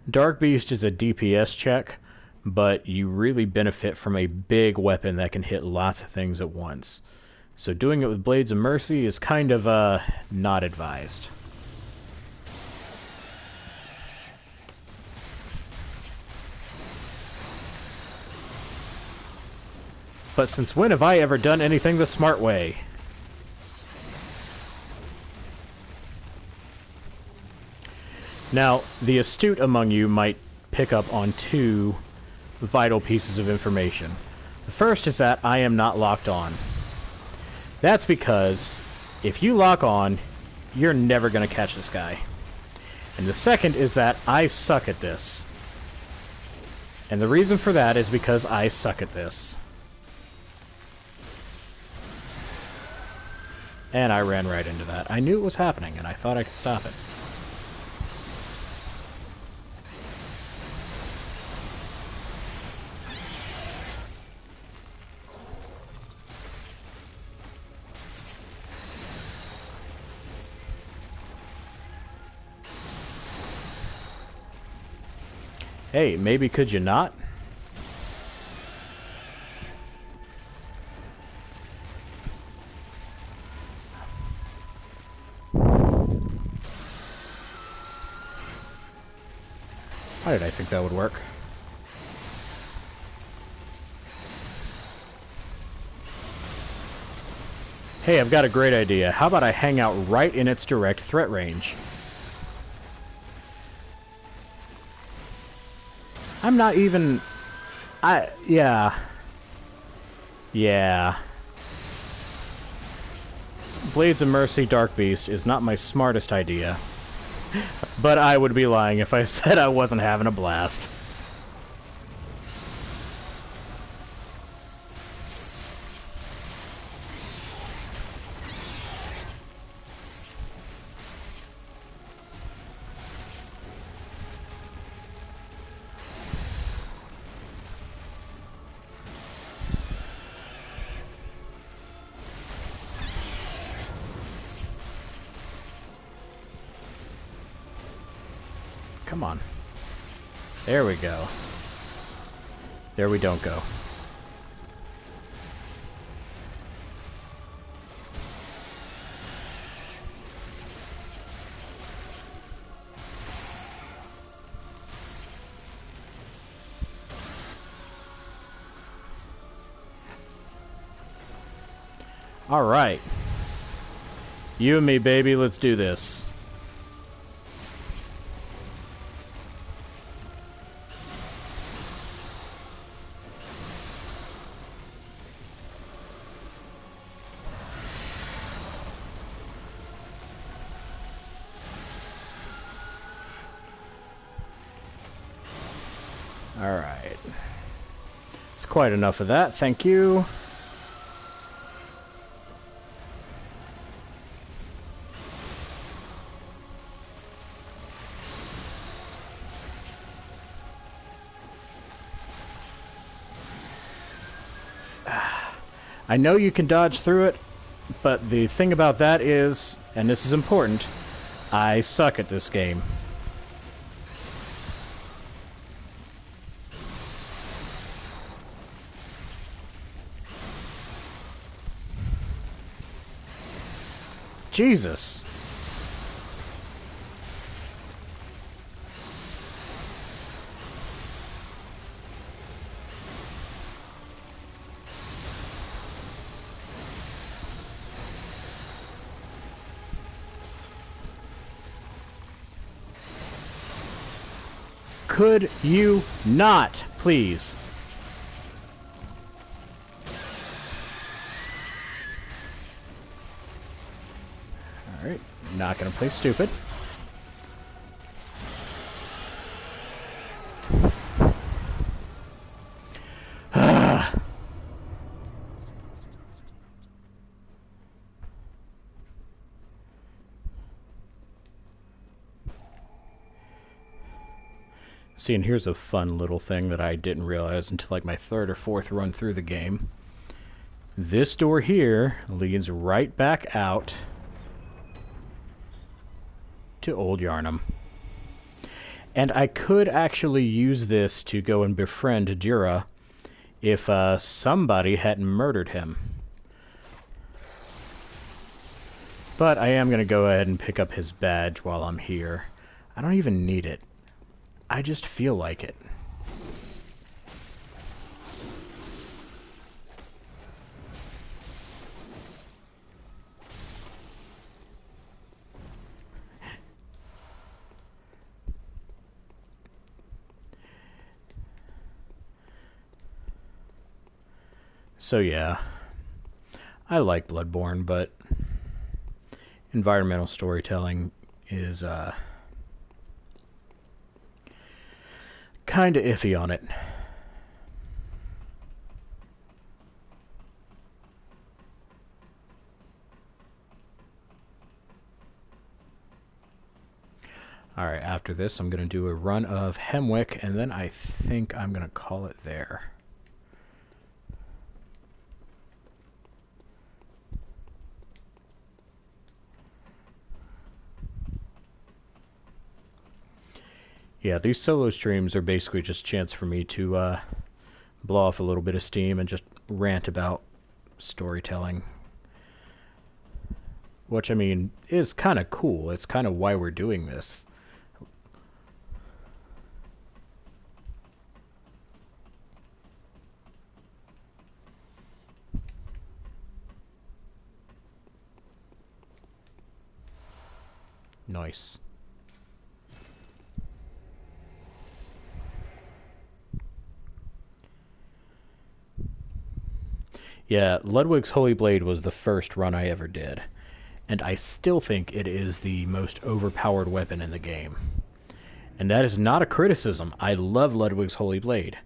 A: Dark Beast is a DPS check, but you really benefit from a big weapon that can hit lots of things at once. So doing it with Blades of Mercy is kind of not advised. But since when have I ever done anything the smart way? Now, the astute among you might pick up on two vital pieces of information. The first is that I am not locked on. That's because if you lock on, you're never going to catch this guy. And the second is that I suck at this. And the reason for that is because I suck at this. And I ran right into that. I knew it was happening, and I thought I could stop it. Hey, maybe could you not? Why did I think that would work? Hey, I've got a great idea. How about I hang out right in its direct threat range? I'm not even... Yeah. Blades of Mercy Dark Beast is not my smartest idea. But I would be lying if I said I wasn't having a blast. Come on. There we go. There we don't go. All right. You and me, baby, let's do this. Alright. It's quite enough of that, thank you. I know you can dodge through it, but the thing about that is, and this is important, I suck at this game. Jesus. Could you not, please? Alright, not gonna play stupid. See, and here's a fun little thing that I didn't realize until like my third or fourth run through the game. This door here leads right back out to Old Yarnum. And I could actually use this to go and befriend Jura if somebody hadn't murdered him. But I am going to go ahead and pick up his badge while I'm here. I don't even need it. I just feel like it. So yeah, I like Bloodborne, but environmental storytelling is kind of iffy on it. Alright, after this I'm going to do a run of Hemwick, and then I think I'm going to call it there. Yeah, these solo streams are basically just a chance for me to blow off a little bit of steam and just rant about storytelling. Which, I mean, is kind of cool. It's kind of why we're doing this. Nice. Yeah, Ludwig's Holy Blade was the first run I ever did, and I still think it is the most overpowered weapon in the game. And that is not a criticism. I love Ludwig's Holy Blade.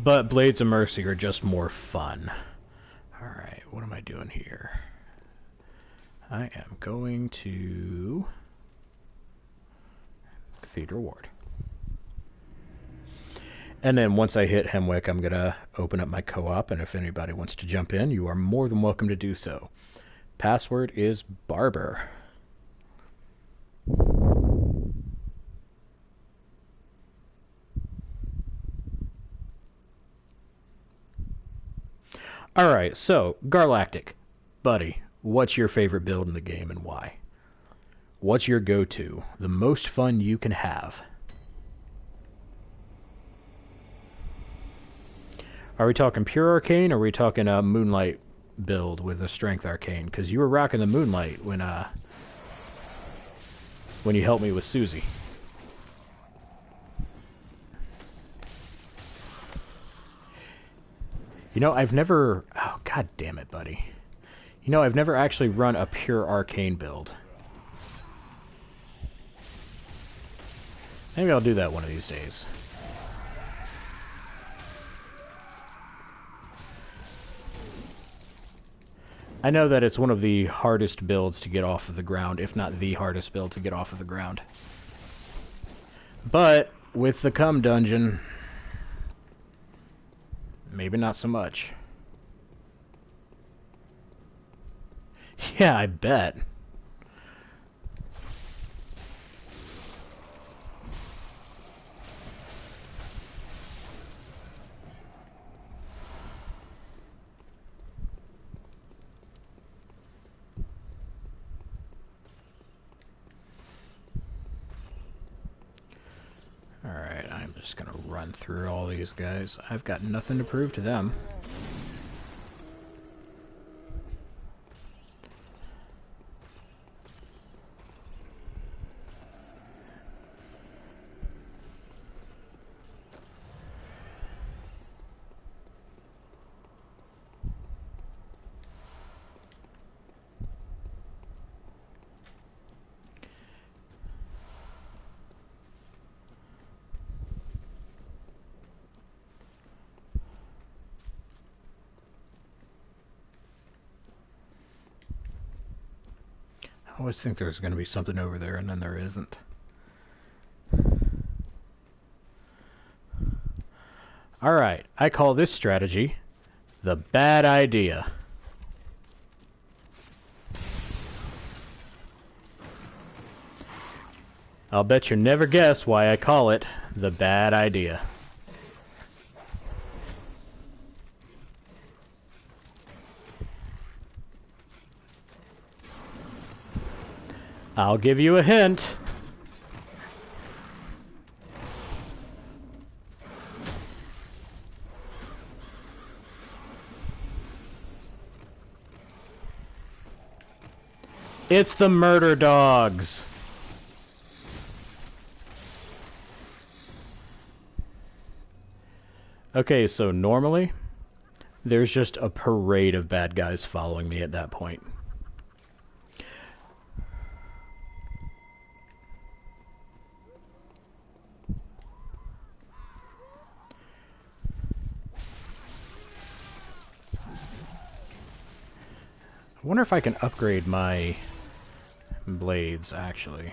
A: But Blades of Mercy are just more fun. Alright, what am I doing here? I am going to Cathedral Ward. And then once I hit Hemwick, I'm going to open up my co-op, and if anybody wants to jump in, you are more than welcome to do so. Password is Barber. Alright, so, Garlactic. Buddy, what's your favorite build in the game and why? What's your go-to? The most fun you can have? Are we talking pure arcane, or are we talking a Moonlight build with a strength arcane? Because you were rocking the Moonlight when you helped me with Susie. You know, I've never... Oh, god damn it, buddy. You know, I've never actually run a pure arcane build. Maybe I'll do that one of these days. I know that it's one of the hardest builds to get off of the ground, if not the hardest build to get off of the ground. But with the cum dungeon, maybe not so much. Yeah, I bet. Alright, I'm just gonna run through all these guys. I've got nothing to prove to them. I always think there's going to be something over there, and then there isn't. Alright, I call this strategy the bad idea. I'll bet you'll never guess why I call it the bad idea. I'll give you a hint. It's the murder dogs. Okay, so normally, there's just a parade of bad guys following me at that point. I wonder if I can upgrade my blades, actually.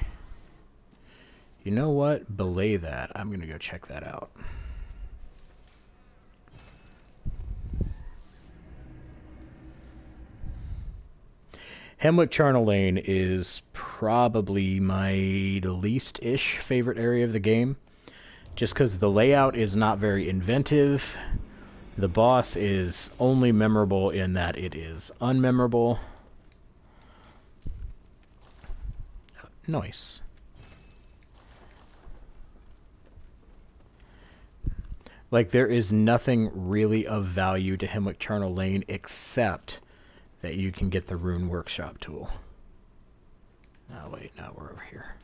A: You know what? Belay that. I'm gonna go check that out. Hemwick Charnel Lane is probably my least-ish favorite area of the game. Just because the layout is not very inventive. The boss is only memorable in that it is unmemorable. Nice. Like, there is nothing really of value to Hemwick Charnel Lane except that you can get the Rune Workshop tool. Oh, wait, no, we're over here.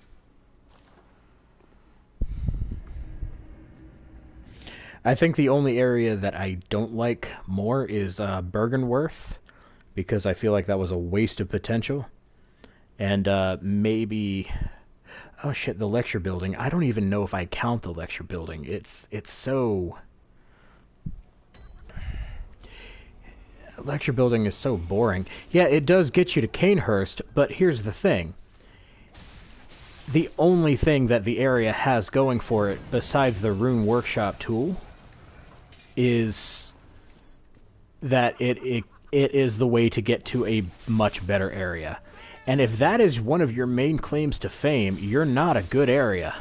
A: I think the only area that I don't like more is Bergenworth, because I feel like that was a waste of potential. And maybe... Oh shit, the lecture building. I don't even know if I count the lecture building. It's so... Lecture building is so boring. Yeah, it does get you to Canehurst, but here's the thing. The only thing that the area has going for it, besides the Rune Workshop tool, is that it is the way to get to a much better area. And if that is one of your main claims to fame, you're not a good area.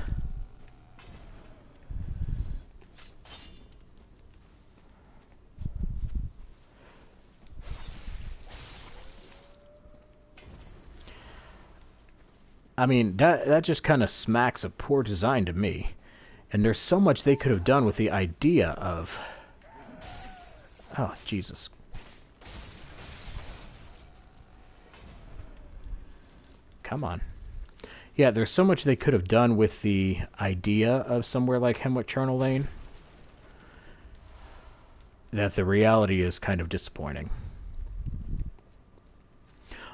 A: I mean, that just kind of smacks of poor design to me. And there's so much they could have done with the idea of... Oh, Jesus. Come on. Yeah, there's so much they could have done with the idea of somewhere like Hemwick Charnel Lane that the reality is kind of disappointing.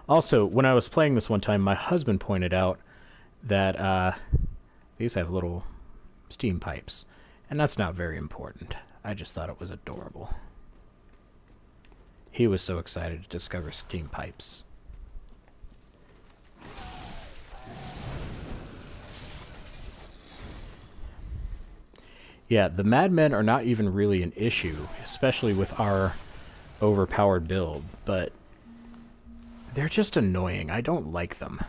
A: Also, when I was playing this one time, my husband pointed out that these have little steam pipes, and that's not very important. I just thought it was adorable. He was so excited to discover steam pipes. Yeah, the madmen are not even really an issue, especially with our overpowered build, but they're just annoying. I don't like them.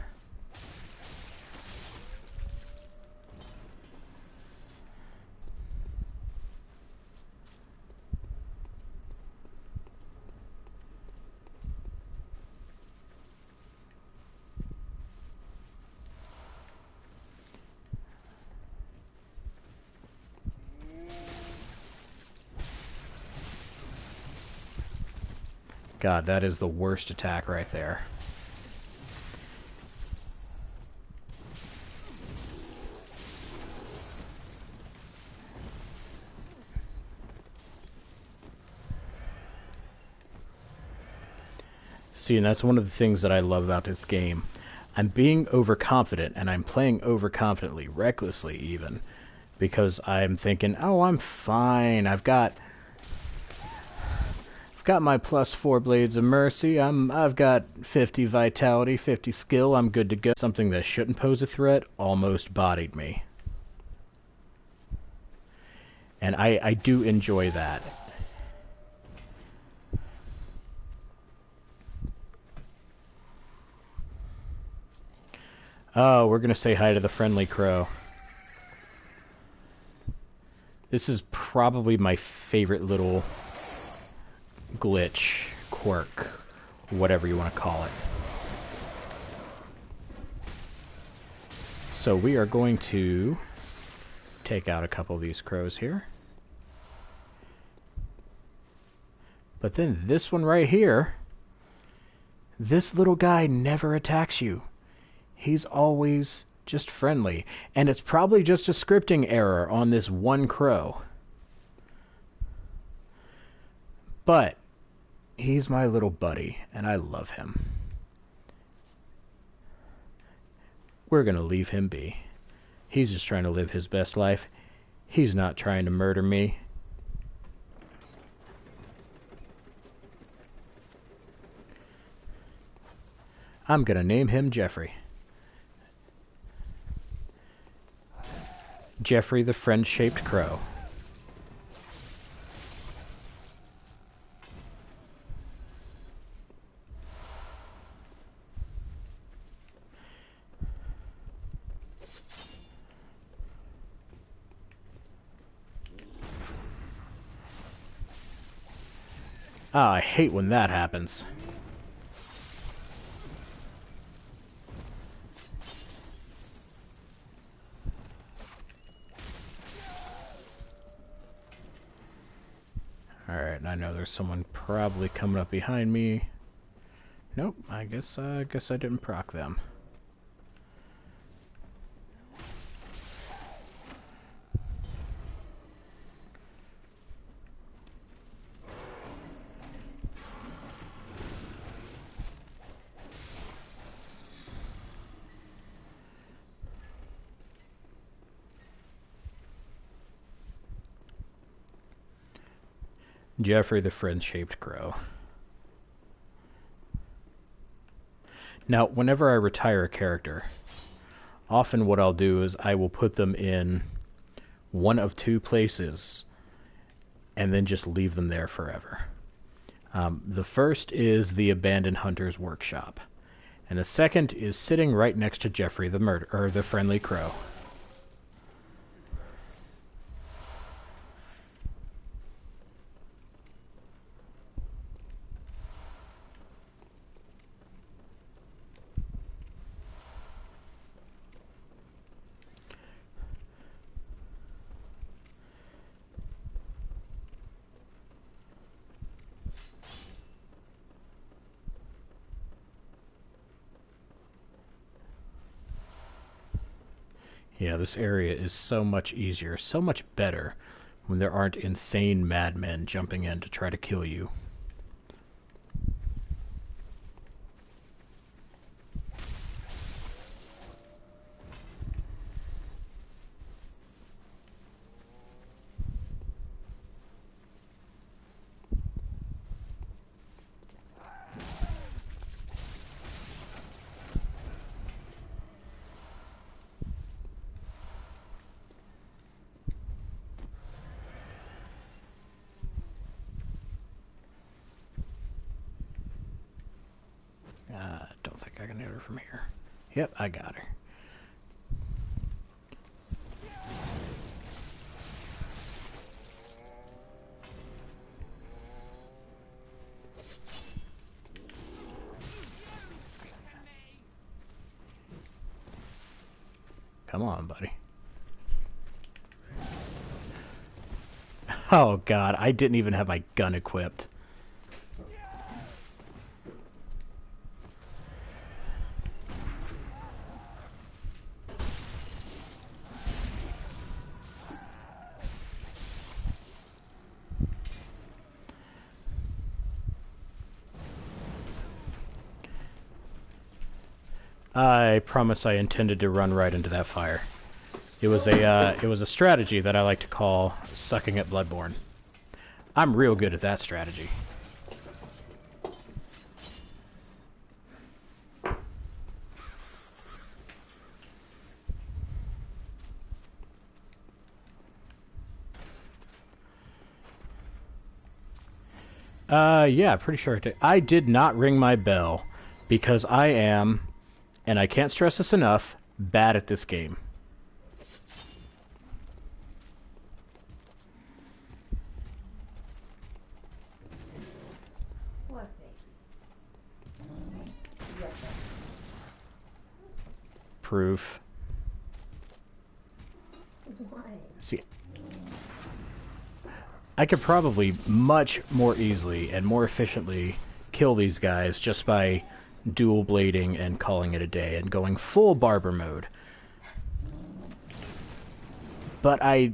A: God, that is the worst attack right there. See, and that's one of the things that I love about this game. I'm being overconfident, and I'm playing overconfidently, recklessly even, because I'm thinking, oh, I'm fine. I've got my +4 Blades of Mercy. I've got 50 Vitality, 50 Skill. I'm good to go. Something that shouldn't pose a threat almost bodied me. And I do enjoy that. Oh, we're gonna say hi to the friendly crow. This is probably my favorite little glitch, quirk, whatever you want to call it. So we are going to take out a couple of these crows here. But then this one right here, this little guy never attacks you. He's always just friendly. And it's probably just a scripting error on this one crow. But he's my little buddy, and I love him. We're gonna leave him be. He's just trying to live his best life. He's not trying to murder me. I'm gonna name him Jeffrey. Jeffrey the friend-shaped crow. Ah, I hate when that happens. Alright, I know there's someone probably coming up behind me. Nope, I guess I didn't proc them. Jeffrey the friend-shaped crow. Now, whenever I retire a character, often what I'll do is I will put them in one of two places and then just leave them there forever. The first is the Abandoned Hunter's Workshop, and the second is sitting right next to Jeffrey the friendly crow. Yeah, this area is so much easier, so much better when there aren't insane madmen jumping in to try to kill you. I can hit her from here. Yep, I got her. Come on, buddy. Oh god, I didn't even have my gun equipped. I promise I intended to run right into that fire. It was a strategy that I like to call sucking at Bloodborne. I'm real good at that strategy. Yeah, pretty sure I did not ring my bell because I am, and I can't stress this enough, bad at this game.
C: What, yes, sir.
A: Proof.
C: Why?
A: See, I could probably much more easily and more efficiently kill these guys just by dual blading and calling it a day and going full barber mode. But I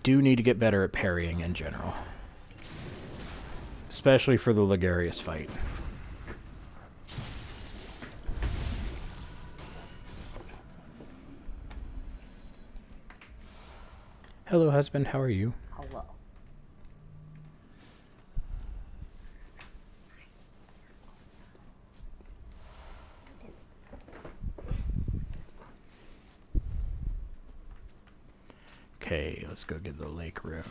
A: do need to get better at parrying in general. Especially for the Ligarius fight. Hello, husband. How are you?
C: Hello.
A: Okay, let's go get the lake rune.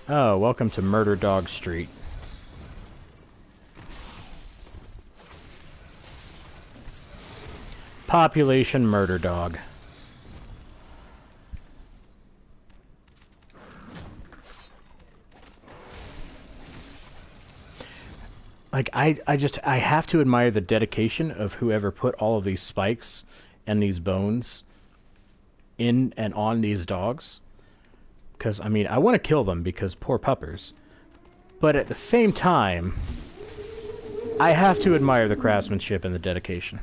A: Oh, welcome to Murder Dog Street. Population Murder Dog. Like, I have to admire the dedication of whoever put all of these spikes and these bones in and on these dogs. Because, I mean, I want to kill them because poor puppers. But at the same time, I have to admire the craftsmanship and the dedication.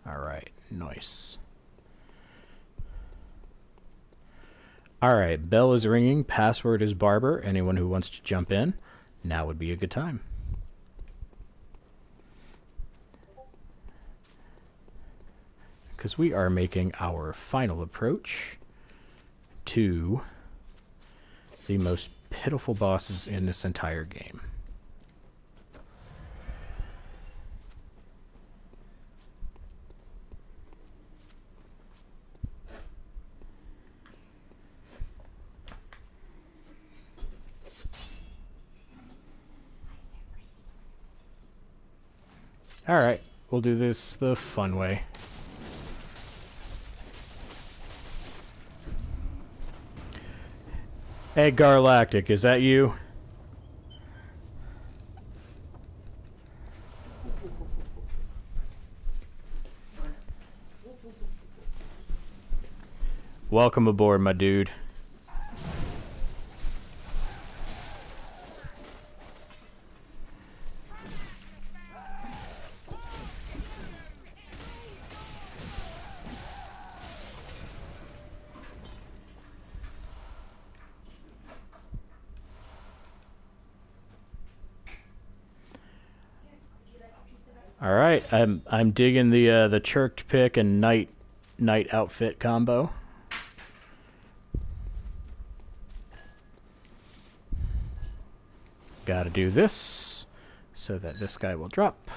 A: Alright, nice. Alright, bell is ringing, password is barber. Anyone who wants to jump in, now would be a good time. Because we are making our final approach to the most pitiful bosses in this entire game. Alright, we'll do this the fun way. Hey, Garlactic, is that you? Welcome aboard, my dude. All right, I'm digging the chirked pick and knight outfit combo. Got to do this so that this guy will drop.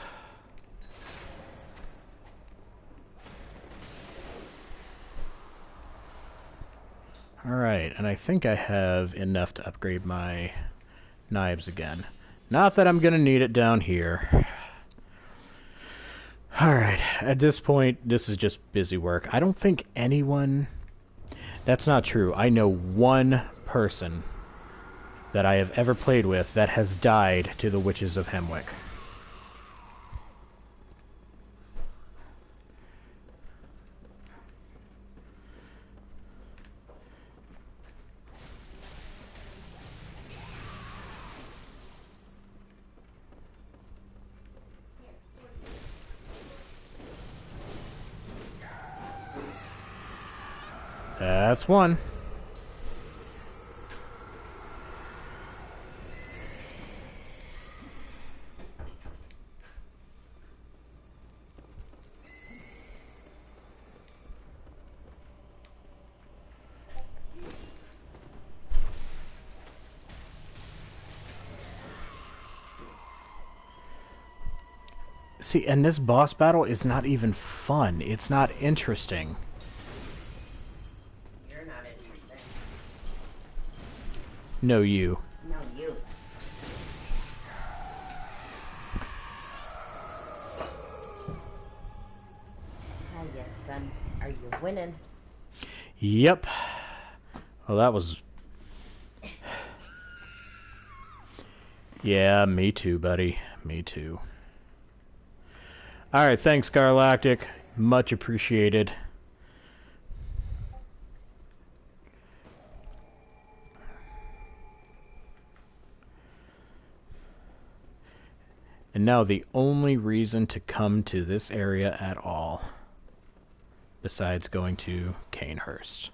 A: Alright, and I think I have enough to upgrade my knives again. Not that I'm going to need it down here. Alright, at this point, this is just busy work. I don't think anyone... That's not true. I know one person that I have ever played with that has died to the Witches of Hemwick. That's one. See, and this boss battle is not even fun. It's not interesting.
D: You're not interesting.
A: No, you.
D: No, you. Ah, yes, son. Are you winning?
A: Yep. Well, that was... Yeah, me too, buddy. Me too. Alright, thanks, Garlactic. Much appreciated. And now the only reason to come to this area at all, besides going to Canehurst.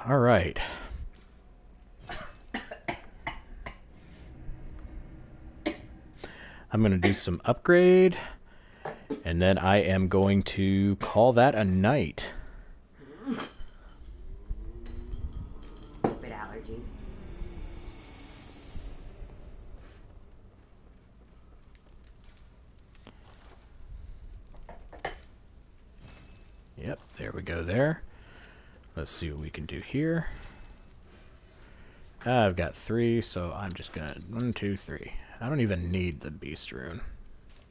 A: Alright. I'm going to do some upgrade, and then I am going to call that a night.
D: Stupid allergies.
A: Yep, there we go there. Let's see what we can do here. I've got 3, so I'm just going to... 1, 2, 3. I don't even need the Beast Rune,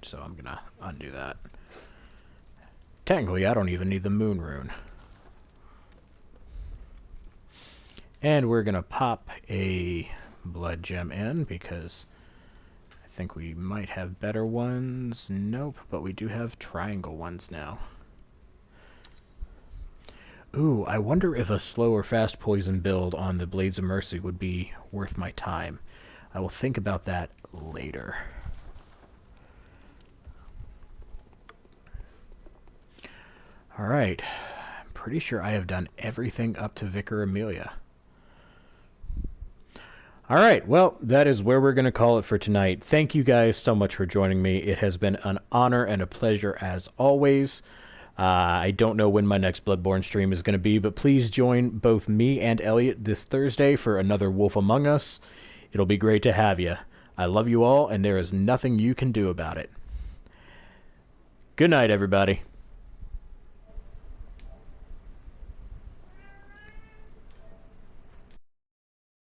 A: so I'm going to undo that. Technically, I don't even need the Moon Rune. And we're going to pop a Blood Gem in, because I think we might have better ones. Nope, but we do have triangle ones now. Ooh, I wonder if a slow or fast poison build on the Blades of Mercy would be worth my time. I will think about that later. Alright, I'm pretty sure I have done everything up to Vicar Amelia. Alright, well, that is where we're going to call it for tonight. Thank you guys so much for joining me. It has been an honor and a pleasure as always. I don't know when my next Bloodborne stream is going to be, but please join both me and Elliot this Thursday for another Wolf Among Us. It'll be great to have you. I love you all, and there is nothing you can do about it. Good night, everybody.